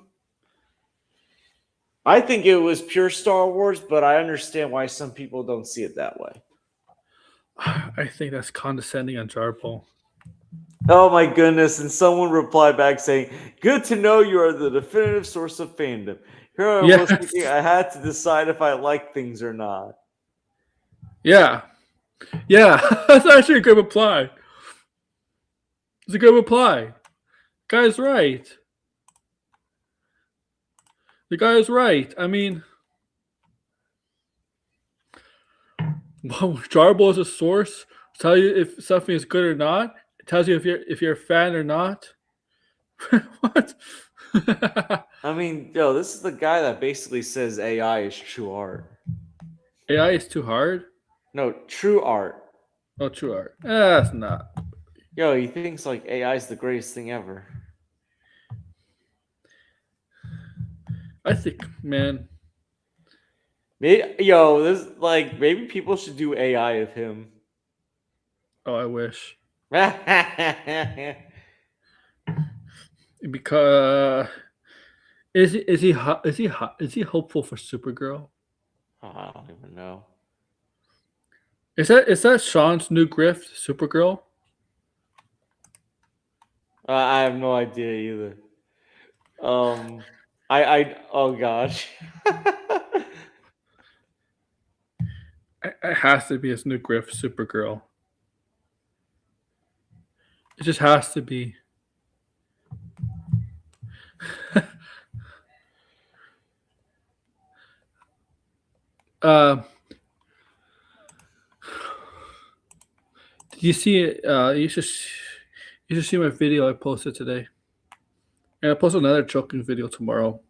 I think it was pure Star Wars, but I understand why some people don't see it that way. I think that's condescending on Jarpol. Oh my goodness! And someone replied back saying, "Good to know you are the definitive source of fandom. Here I was Yes. thinking I had to decide if I like things or not." Yeah. Yeah. That's actually a good reply. It's a good reply. Guy's right. The guy is right. I mean, Jarbo is a source. Tell you if something is good or not. It tells you if you're a fan or not. What? I mean, yo, this is the guy that basically says AI is true art. AI is too hard. No, true art. Oh, true art. That's not. Yo, he thinks like AI is the greatest thing ever. I think, man. Maybe, yo, this like maybe people should do AI of him. Oh, I wish. I Because is he hopeful for Supergirl? don't even know. Is that Sean's new grift, Supergirl? I have no idea either. I oh gosh. It has to be his new grift, Supergirl. It just has to be. uh, did you see it? You should see my video I posted today, and I post another choking video tomorrow.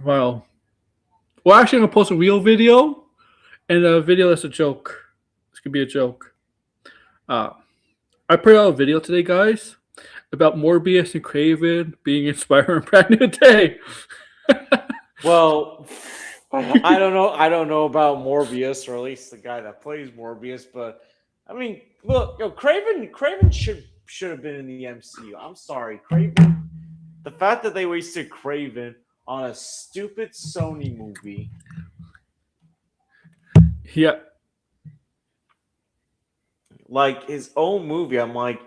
Well, actually, I'm gonna post a real video and a video that's a joke. This could be a joke. I put out a video today, guys, about Morbius and Craven being inspired in Brand New Day. Well, I don't know. I don't know about Morbius, or at least the guy that plays Morbius. But I mean, look, yo, Craven should have been in the MCU. I'm sorry, Craven. The fact that they wasted Craven on a stupid Sony movie. Yeah. Like his own movie, I'm like,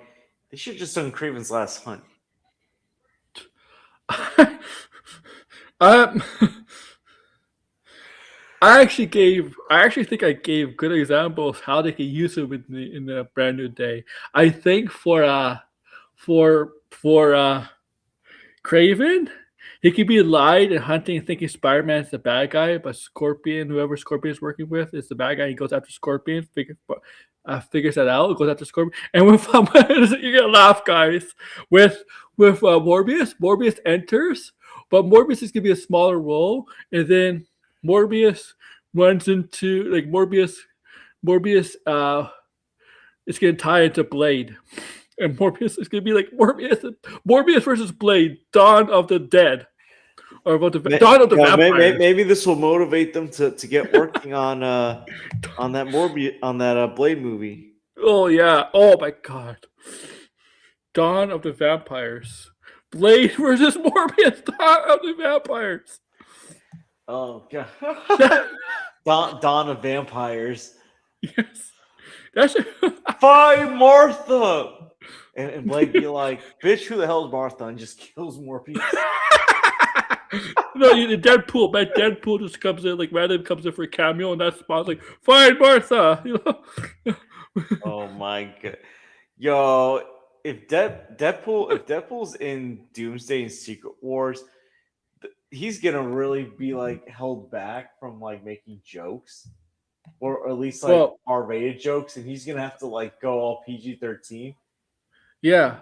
they should have just done Craven's Last Hunt. I actually think I gave good examples how they could use it in the Brand New Day. I think for Craven, he could be lied and hunting and thinking Spider-Man's the bad guy, but Scorpion, whoever Scorpion is working with, is the bad guy. He goes after Scorpion, figures that out, goes after Scorpion. And with you're gonna laugh, guys. With Morbius enters, but Morbius is gonna be a smaller role, and then Morbius runs into Morbius is gonna tie into Blade. And Morbius is gonna be like Morbius versus Blade, Dawn of the Dead. Or about the Dawn of the Vampires. Maybe this will motivate them to get working on that Blade movie. Oh yeah! Oh my god! Dawn of the Vampires, Blade versus Morbius. Dawn of the Vampires. Oh god! Dawn of Vampires. Yes, that's Find Martha. And Blade be like, "Bitch, who the hell is Martha?" and just kills more people. No, Deadpool. Man, Deadpool just comes in randomly comes in for a cameo, and that spot's like, "Find Martha." Oh my god, yo! If Deadpool's in Doomsday and Secret Wars, he's gonna really be held back from making jokes, or at least R-rated jokes, and he's gonna have to go all PG-13. Yeah.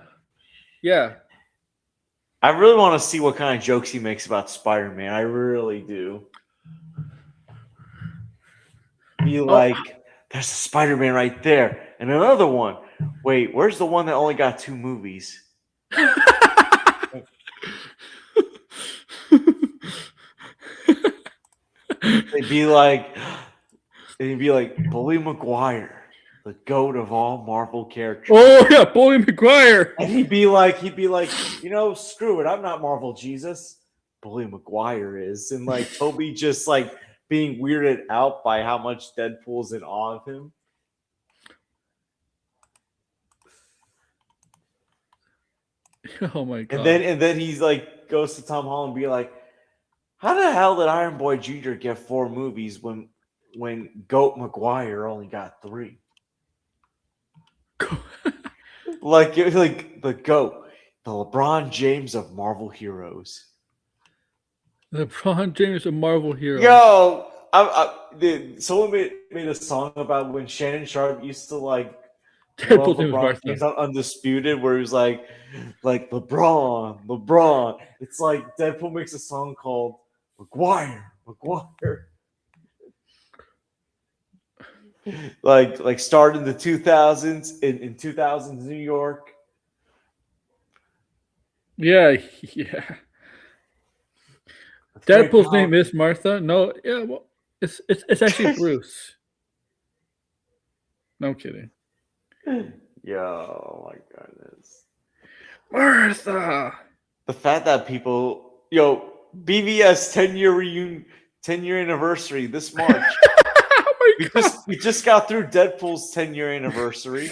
I really want to see what kind of jokes he makes about Spider-Man. I really do. Be like, there's a Spider-Man right there, and another one. Wait, where's the one that only got 2 movies? They'd be like, Bully Maguire, the GOAT of all Marvel characters. Oh yeah, Bully Maguire. And he'd be like, screw it, I'm not Marvel Jesus. Bully Maguire is. And Toby just being weirded out by how much Deadpool's in awe of him. Oh my god. And then he's like goes to Tom Holland and be like, how the hell did Iron Boy Jr. get 4 movies when Goat McGuire only got 3? like the Goat, the LeBron James of Marvel heroes. LeBron James of Marvel hero. Yo, someone made a song about when Shannon Sharp used to like love LeBron James on Undisputed, where he was like LeBron. It's like Deadpool makes a song called McGuire. like started in the 2000s in 2000s New York. Yeah. Deadpool's name is Martha. No, yeah, well, it's actually Bruce. No, I'm kidding. Yo, oh my goodness, Martha. the fact that people, BVS 10-year anniversary this March. Oh my God. We just got through Deadpool's 10-year anniversary.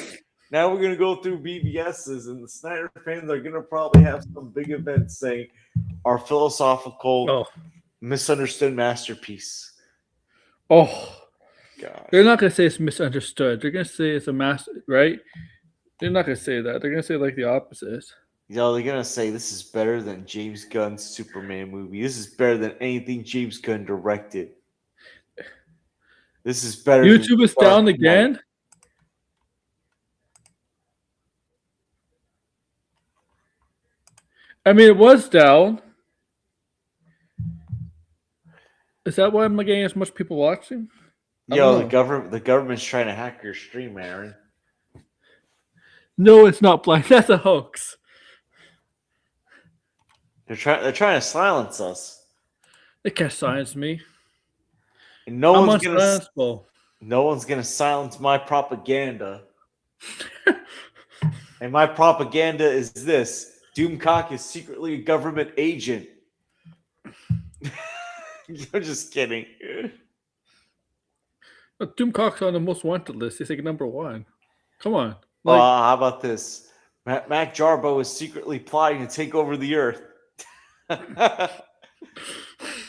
Now we're gonna go through BVS's, and the Snyder fans are gonna probably have some big events saying our philosophical, misunderstood masterpiece. Oh, God. they're not gonna say it's misunderstood. They're gonna say it's a master, right? They're not gonna say that. They're gonna say like the opposite. They're gonna say this is better than James Gunn's Superman movie. This is better than anything James Gunn directed. This is better. YouTube is down again. I mean, it was down. Is that why I'm not getting as much people watching? The government's trying to hack your stream, Aaron. No, it's not blind. That's a hoax. They're trying to silence us. They can't silence me. And no one's gonna silence my propaganda. And my propaganda is this: Doomcock is secretly a government agent. I'm just kidding. Doomcock's on the most wanted list. He's like number 1. Come on. How about this? Matt Jarbo is secretly plotting to take over the Earth.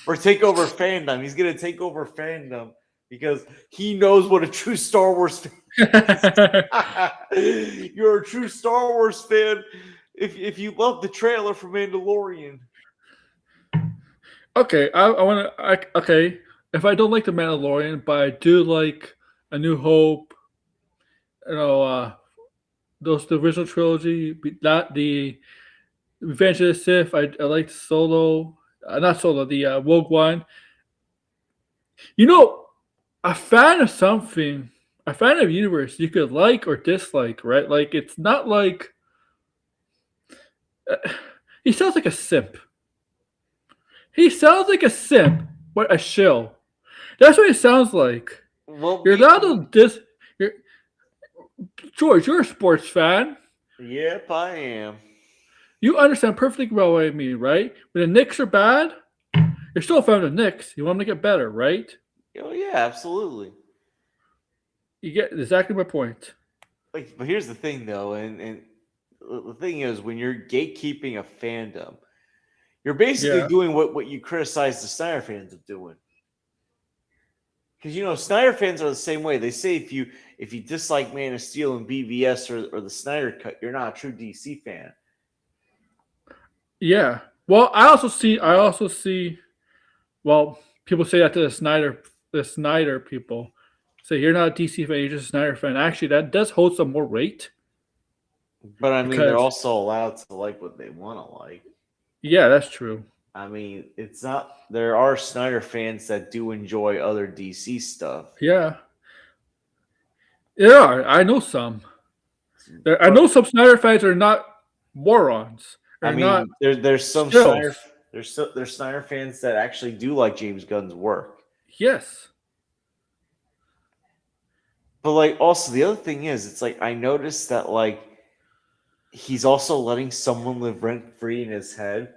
Or take over fandom. He's going to take over fandom because he knows what a true Star Wars fan is. You're a true Star Wars fan if you love the trailer for Mandalorian. Okay, I want to. Okay, if I don't like the Mandalorian, but I do like A New Hope, the original trilogy, not the Revenge of the Sith. I liked Solo, not Solo, the Rogue One. A fan of something, a fan of universe, you could like or dislike, right? Like it's not like he sounds like a simp. He sounds like a simp, but a shill. That's what he sounds like. Well, you're allowed to George, you're a sports fan. Yep, I am. You understand perfectly well what I mean, right? When the Knicks are bad, you're still a fan of the Knicks. You want them to get better, right? Oh yeah, absolutely. You get exactly my point. But here's the thing, though, and the thing is, when you're gatekeeping a fandom, you're basically doing what you criticize the Snyder fans of doing. Because Snyder fans are the same way. They say if you dislike Man of Steel and BVS or the Snyder Cut, you're not a true DC fan. Yeah. Well, I also see. Well, people say that to the Snyder people. Say you're not a DC fan, you're just a Snyder fan. Actually, that does hold some more weight. But I mean, they're also allowed to like what they want to like. Yeah, that's true. I mean, it's not. There are Snyder fans that do enjoy other DC stuff. Yeah, there are. I know some. I know some Snyder fans are not morons. I mean, there's some Snyder, there's Snyder fans that actually do like James Gunn's work. Yes. But also the other thing is, it's I noticed that he's also letting someone live rent free in his head.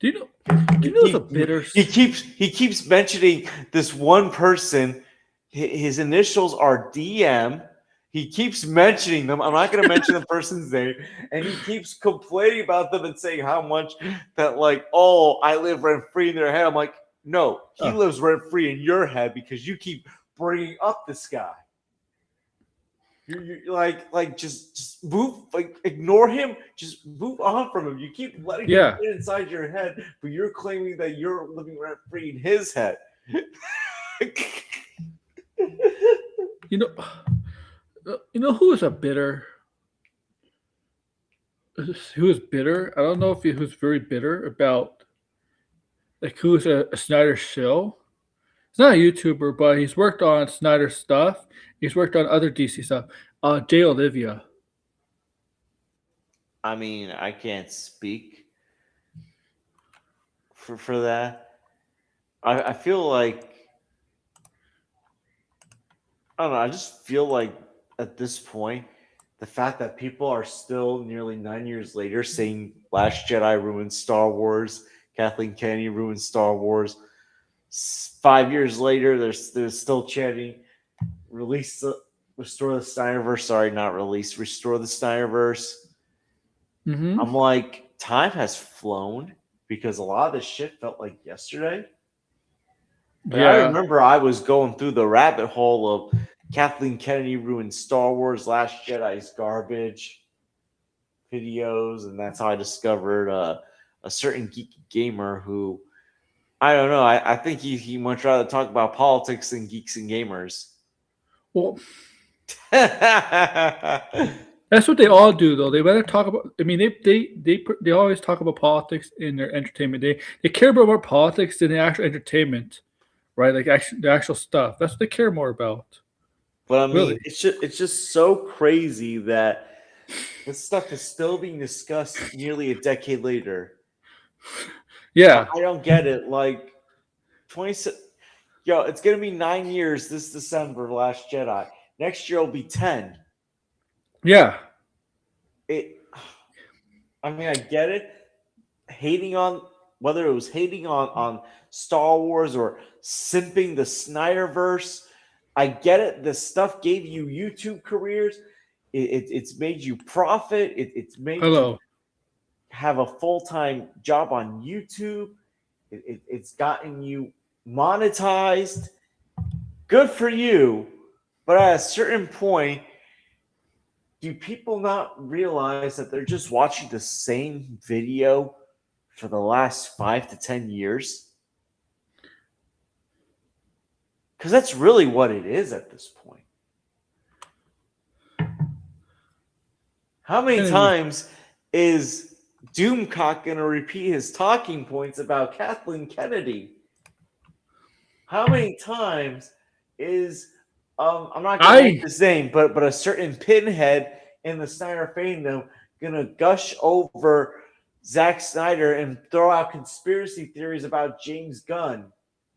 Do you know it's a bitter? He keeps mentioning this one person. His initials are DM, He keeps mentioning them. I'm not going to mention the person's name, and he keeps complaining about them and saying how much that like, oh, I live rent free in their head. I'm like, no, he lives rent free in your head because you keep bringing up this guy. You're like just move, like ignore him, just move on from him. You keep letting him get inside your head, but you're claiming that you're living rent free in his head. You know who is a bitter? Who is bitter? I don't know if who's very bitter about like who's a Snyder shill. He's not a YouTuber, but he's worked on Snyder stuff. He's worked on other DC stuff. Jay Olivia. I mean, I can't speak for that. I feel like I don't know. I just feel like at this point, the fact that people are still nearly 9 years later saying Last Jedi ruined Star Wars, Kathleen Kennedy ruined Star Wars. 5 years later, they're still chanting, restore the Snyderverse. Sorry, not release, restore the Snyderverse. Mm-hmm. I'm like, time has flown because a lot of this shit felt like yesterday. Like, I remember I was going through the rabbit hole of Kathleen Kennedy ruined Star Wars, Last Jedi's garbage videos, and that's how I discovered a certain geeky gamer who, I don't know, I think he much rather talk about politics than geeks and gamers. Well, that's what they all do, though. They rather talk about. I mean, they always talk about politics in their entertainment. They care about more politics than the actual entertainment, right? Like the actual stuff. That's what they care more about. But I mean, really, it's just so crazy that this stuff is still being discussed nearly a decade later. Yeah, I don't get it. Like 26, it's gonna be 9 years this December. Last Jedi. Next year will be 10. Yeah. I mean, I get it. Hating on whether it was hating on Star Wars or simping the Snyderverse. I get it. This stuff gave you YouTube careers. It's made you profit. It's made you have a full-time job on YouTube. It's gotten you monetized. Good for you. But at a certain point, do people not realize that they're just watching the same video for the last 5 to 10 years? Because that's really what it is at this point. How many times is Doomcock going to repeat his talking points about Kathleen Kennedy? How many times is I'm not going to make his name, but a certain pinhead in the Snyder fandom going to gush over Zack Snyder and throw out conspiracy theories about James Gunn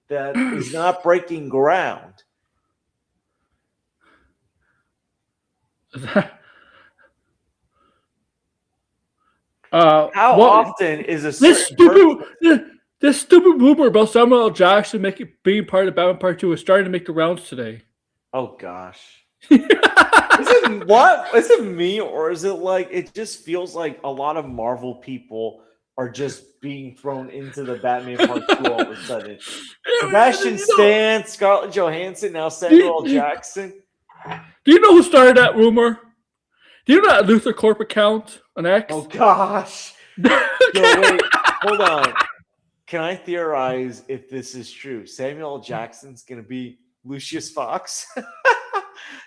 that is not breaking ground? How often is this stupid rumor about Samuel L. Jackson being part of Batman Part 2 is starting to make the rounds today? Oh gosh. Is it me, or is it like it just feels like a lot of Marvel people are just being thrown into the Batman Part 2 all of a sudden? Sebastian Stan, Scarlett Johansson, now Samuel L. Jackson. Do you know who started that rumor? Do you know that Luther Corp account on X? Oh gosh. Wait, hold on. Can I theorize if this is true? Samuel L. Jackson's gonna be Lucius Fox.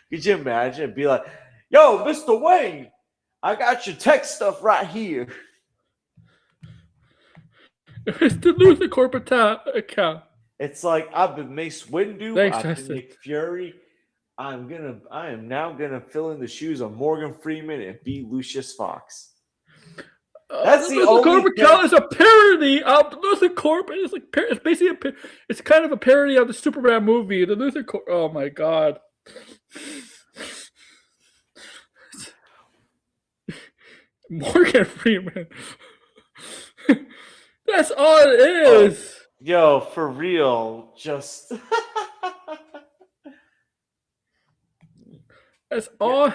Could you imagine? It'd be like, yo, Mr. Wayne, I got your tech stuff right here. It's the Luther Corp account. It's like, I've been Mace Windu. Thanks, I've been Justin. Nick Fury. I am now gonna fill in the shoes of Morgan Freeman and be Lucius Fox. That's the Luther Corp account is a parody of Luther Corp. It's like it's basically it's kind of a parody of the Superman movie. The Luther Corp. Oh my god. Morgan Freeman. That's all it is. Yo, for real, just That's all.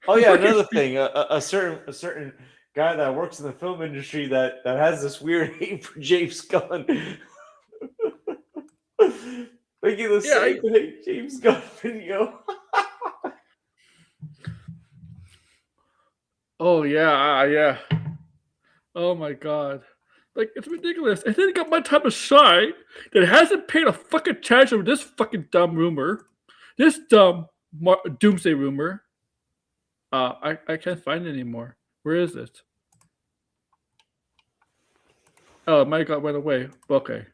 Oh yeah, another thing. A certain guy that works in the film industry that has this weird hate for James Gunn. Making the Yeah, same hate James Gunn video. oh yeah, yeah. Oh my god. Like, it's ridiculous. And then you got my type of shine that hasn't paid a fucking attention with this fucking dumb rumor. This dumb doomsday rumor. I can't find it anymore. Where is it? Oh, my god, went away. Okay.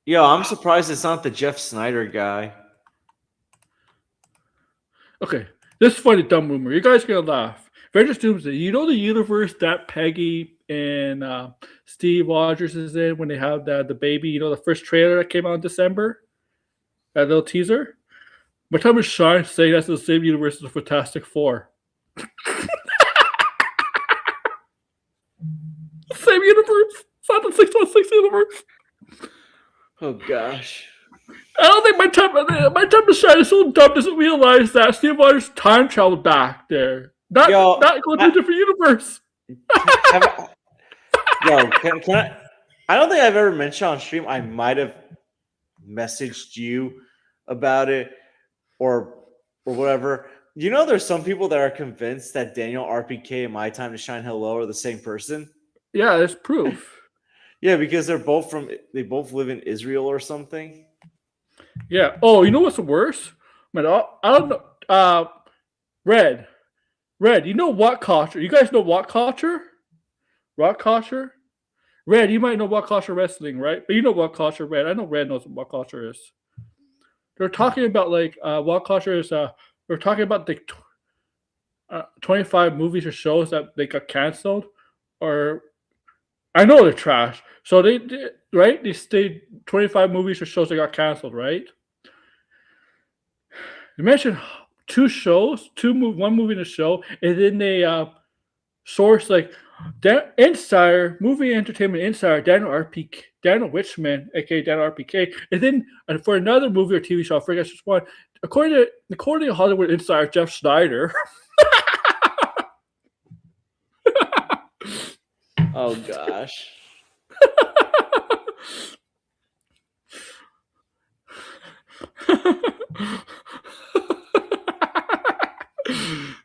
Yo, I'm surprised it's not the Jeff Snyder guy. Okay. This is funny dumb rumor. You guys are gonna laugh. Avengers Doomsday. You know the universe that Peggy and Steve Rogers is in when they have the baby. You know the first trailer that came out in December. That little teaser. My time is shine saying that's the same universe as the Fantastic Four. Same universe. It's not the 616 universe. Oh gosh. I don't think my time to shine is so dumb doesn't realize that Steve Rogers time traveled back there. Not going to a different universe. Can I? I don't think I've ever mentioned on stream. I might have messaged you about it or whatever. You know, there's some people that are convinced that Daniel RPK and My Time to Shine Hello are the same person. Yeah, there's proof. Yeah, because they both live in Israel or something. Yeah. Oh, you know what's worse? Man, I don't know. Red. You know what culture? You guys know what culture? Rock culture? Red, you might know what culture wrestling, right? But you know what culture, Red. I know Red knows what culture is. They're talking about like what culture is. They're talking about the 25 movies or shows that they got canceled, or I know they're trash. So they did, right? They stayed 25 movies or shows that got canceled, right? They mentioned two shows, one movie in a show, and then they source like Insider, Movie Entertainment Insider, Daniel Wichman, aka Daniel RPK, and then for another movie or TV show, I forget which one. According to Hollywood Insider, Jeff Snyder. Oh gosh.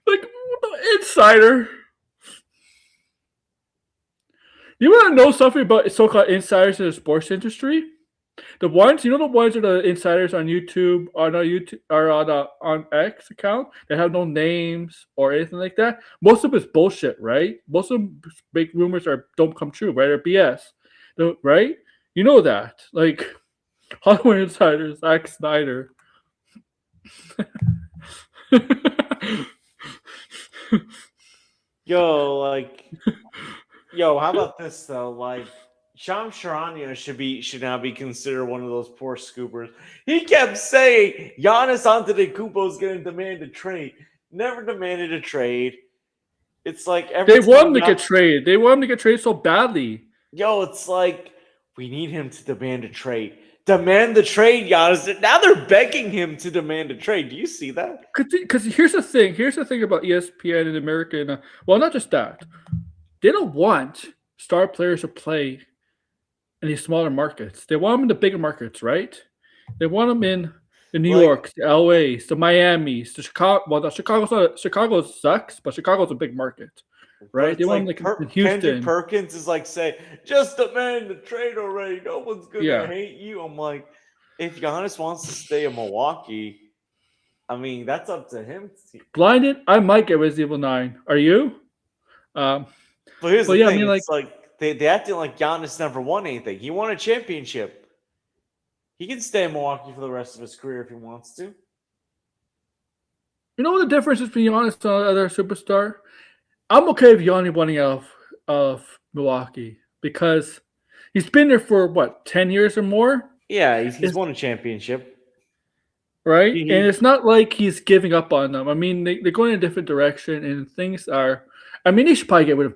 Like Insider. You want to know something about so-called insiders in the sports industry? The ones are the insiders on YouTube, or on X account that have no names or anything like that. Most of it's bullshit, right? Most of them big rumors don't come true, right? Or BS, right? You know that, like Hollywood insiders, Zack Snyder. Yo, how about this though? Like, Sham Charania should now be considered one of those poor scoopers. He kept saying Giannis Antetokounmpo is going to demand a trade. Never demanded a trade. It's like they want him to get traded. They want him to get traded so badly. Yo, it's like we need him to demand a trade. Demand the trade, Giannis. Now they're begging him to demand a trade. Do you see that? Because here's the thing. Here's the thing about ESPN and American. Well, not just that. They don't want star players to play in these smaller markets. They want them in the bigger markets, right? They want them in the New York, the LAs, the Miamis, the Chicago. Well, Chicago sucks, but Chicago's a big market, right? They want them in Houston. Kendrick Perkins is like saying, "Just demand the trade already. No one's gonna hate you." I'm like, if Giannis wants to stay in Milwaukee, I mean, that's up to him. Blinded, I might get Resident Evil 9. Are you? But here's the thing. I mean, it's like they acting like Giannis never won anything. He won a championship. He can stay in Milwaukee for the rest of his career if he wants to. You know what the difference is between Giannis and other superstar? I'm okay with Giannis winning out of Milwaukee because he's been there for 10 years or more? Yeah, he's won a championship. Right? And it's not like he's giving up on them. I mean, they're going in a different direction, and things are. I mean, they should probably get rid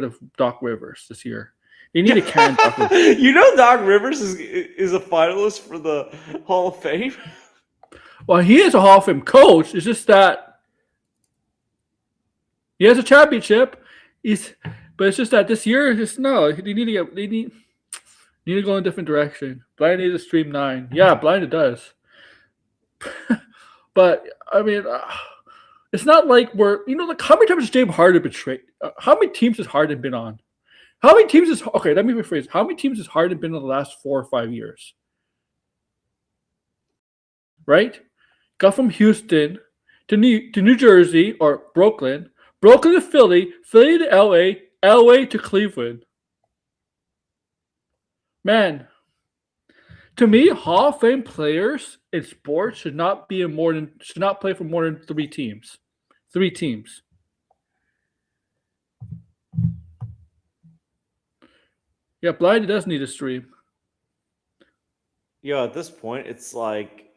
of Doc Rivers this year. They need a can. Doc Rivers. You know, Doc Rivers is a finalist for the Hall of Fame. Well, he is a Hall of Fame coach. It's just that he has a championship. But it's just that this year, they need to go in a different direction. Blind needs to stream 9. Yeah, Blinded does. But I mean, it's not like like how many times has James Harden been traded? How many teams has Harden been on? How many teams is okay? Let me rephrase. How many teams has Harden been in the last 4 or 5 years? Right? Got from Houston to New Jersey or Brooklyn to Philly, Philly to LA, LA to Cleveland. Man, to me, Hall of Fame players in sports should not play for more than 3 teams. 3 teams. Yeah, Blind does need a stream. At this point, it's like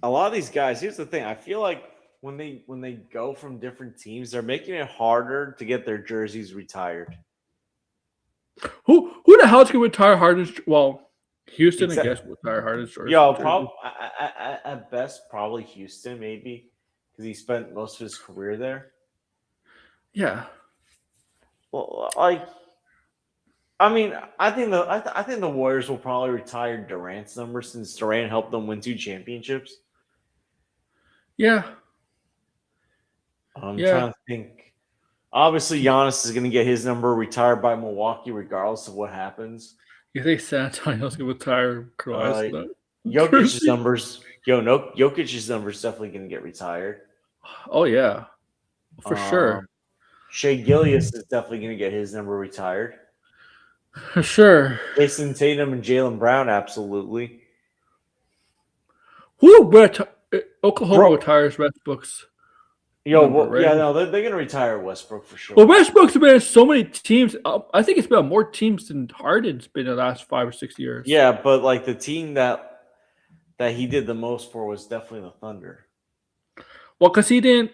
a lot of these guys. Here's the thing: I feel like when they go from different teams, they're making it harder to get their jerseys retired. Who the hell is going to retire Harden's? Well, Houston, I guess, will retire Harden's jersey. At best, probably Houston, maybe, because he spent most of his career there. Yeah. Well, I mean, I think the Warriors will probably retire Durant's number since Durant helped them win 2 championships. Yeah. I'm trying to think. Obviously, Giannis is going to get his number retired by Milwaukee, regardless of what happens. You think San Antonio's going to retire Kawhi's Jokic's numbers? Jokic's numbers definitely going to get retired. Oh yeah, for sure. Shea Gilgeous is definitely going to get his number retired. For sure. Jason Tatum and Jaylen Brown, absolutely. Oklahoma retires Westbrook's. They're going to retire Westbrook for sure. Well, Westbrook's been in so many teams. I think it's been on more teams than Harden's been in the last 5 or 6 years. Yeah, but like the team that he did the most for was definitely the Thunder. Well, because he didn't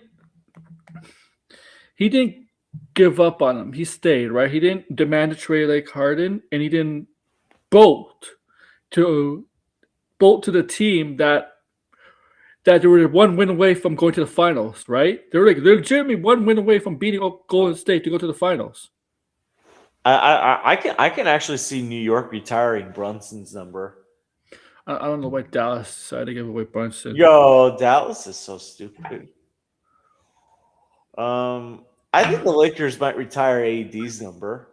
give up on him. He stayed, right? He didn't demand a trade like Harden, and he didn't bolt to the team that they were 1 win away from going to the finals, right? They're legitimately 1 win away from beating Golden State to go to the finals. I can actually see New York retiring Brunson's number. I don't know why Dallas decided to give away Brunson. Dallas is so stupid. I think the Lakers might retire AD's number.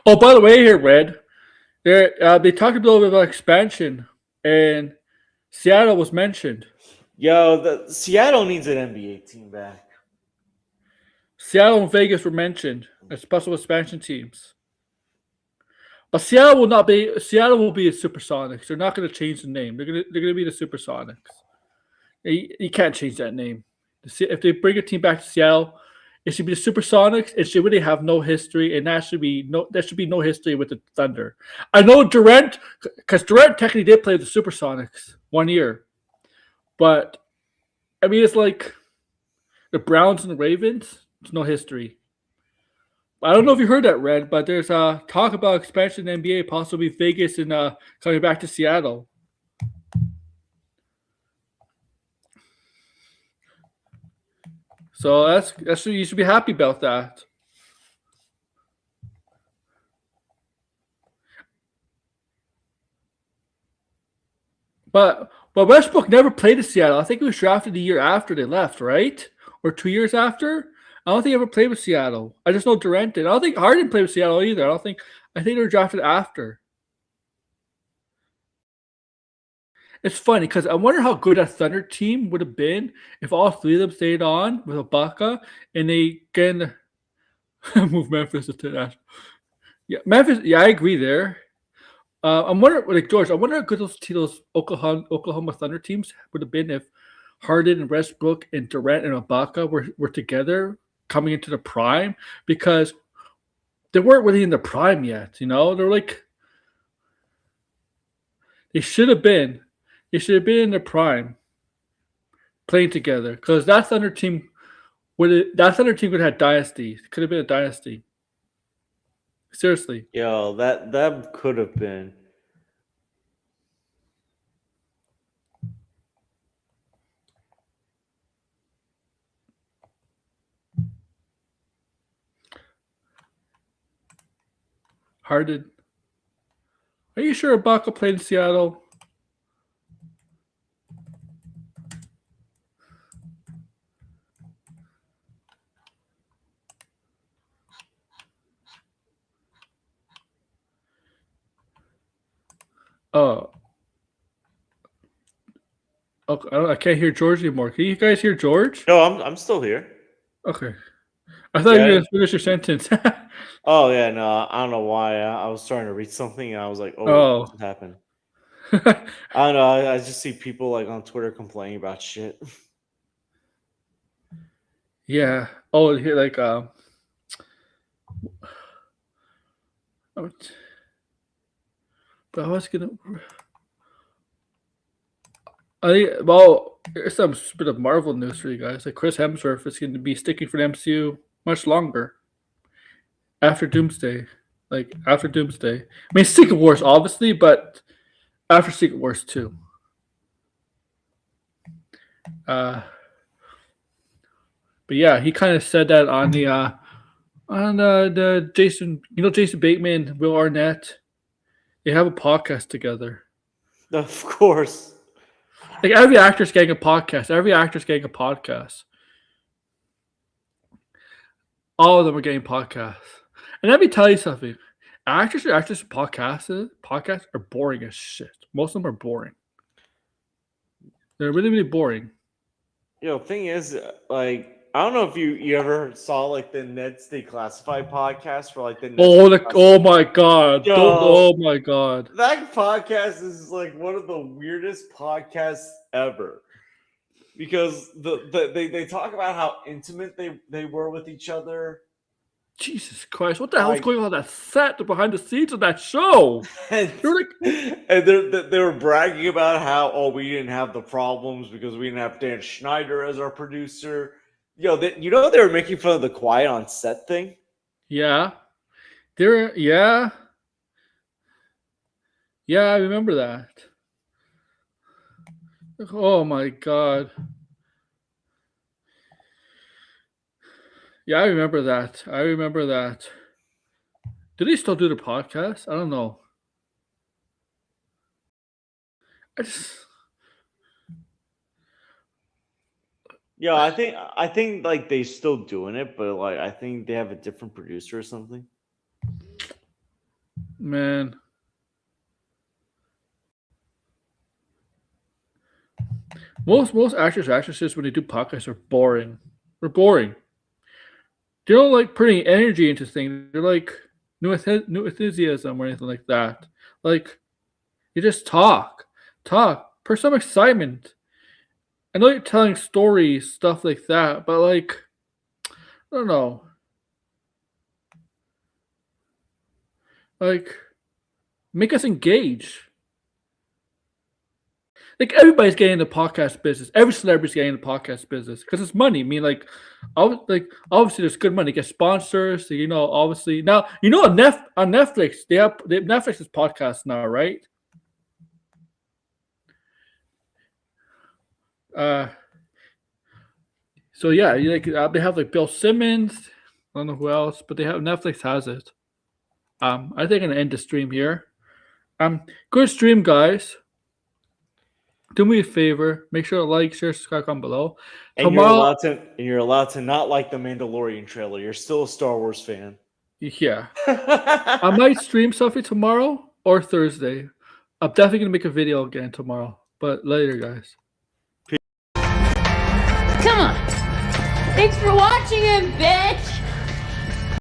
Oh, by the way, here, Red, they talked a little bit about expansion, and Seattle was mentioned. Seattle needs an NBA team back. Seattle and Vegas were mentioned as possible expansion teams. But Seattle will be the Supersonics. They're not going to change the name. They're going to be the Supersonics. You can't change that name. If they bring a team back to Seattle, it should be the Supersonics. It should really have no history, and there should be no history with the Thunder. I know Durant, because Durant technically did play with the Supersonics 1 year, but I mean it's like the Browns and the Ravens. There's no history. I don't know if you heard that, Red, but there's talk about expansion in the NBA, possibly Vegas and coming back to Seattle. So that's you should be happy about that. But Westbrook never played in Seattle. I think he was drafted the year after they left, right? Or 2 years after. I don't think he ever played with Seattle. I just know Durant did. I don't think Harden played with Seattle either. I think they were drafted after. It's funny because I wonder how good that Thunder team would have been if all 3 of them stayed on with Ibaka and they can move Memphis to that. Yeah, Memphis. Yeah, I agree there. I'm wondering, like George, I wonder how good those Oklahoma Thunder teams would have been if Harden and Westbrook and Durant and Ibaka were together coming into the prime, because they weren't really in the prime yet. They're like they should have been. They should have been in their prime, playing together. Because that Thunder team would have had dynasty. It could have been a dynasty. Seriously. That could have been. Hearted. Are you sure Ibaka played in Seattle? Oh. Okay, I can't hear George anymore. Can you guys hear George? No, I'm still here. Okay. I thought you were going to finish your sentence. Oh yeah, no, I don't know why. I was trying to read something and I was like, Oh. what happened? I don't know. I just see people like on Twitter complaining about shit. Yeah. Oh, here like but I was gonna. Here's some bit of Marvel news for you guys. Like Chris Hemsworth is going to be sticking for the MCU much longer after Doomsday. Like after Doomsday, I mean Secret Wars obviously, but after Secret Wars too. But yeah, he kind of said that on the Jason, Jason Bateman, and Will Arnett, they have a podcast together. Of course. Like every actor's getting a podcast. Every actor's getting a podcast. All of them are getting podcasts. And let me tell you something. Actors podcasts are boring as shit. Most of them are boring. They're really, really boring. Thing is, like, I don't know if you ever saw like the Ned Stay Classified podcast for like the oh my god. Oh my god. That podcast is like one of the weirdest podcasts ever. Because they talk about how intimate they were with each other. Jesus Christ, what the hell is going on that set behind the scenes of that show? And they were bragging about how, we didn't have the problems because we didn't have Dan Schneider as our producer. They were making fun of the quiet on set thing? Yeah. Yeah, I remember that. Oh my god. Yeah, I remember that. Do they still do the podcast? I don't know. I think like they still doing it, but like I think they have a different producer or something. Man. Most actors and actresses when they do podcasts are boring. They're boring. They don't like putting energy into things. They're like new enthusiasm or anything like that. Like you just talk, for some excitement. I know you're telling stories, stuff like that, but like I don't know. Like make us engage. Like everybody's getting into podcast business. Every celebrity's getting into podcast business because it's money. I mean, obviously there's good money. Get sponsors. So, obviously now on Netflix they have Netflix's podcast now, right? So yeah, they have like Bill Simmons. I don't know who else, but Netflix has it. I think I'm gonna end the stream here. Good stream, guys. Do me a favor. Make sure to like, share, subscribe down below. And you're allowed to not like the Mandalorian trailer. You're still a Star Wars fan. Yeah. I might stream something tomorrow or Thursday. I'm definitely gonna make a video again tomorrow. But later, guys. Come on. Thanks for watching him, bitch.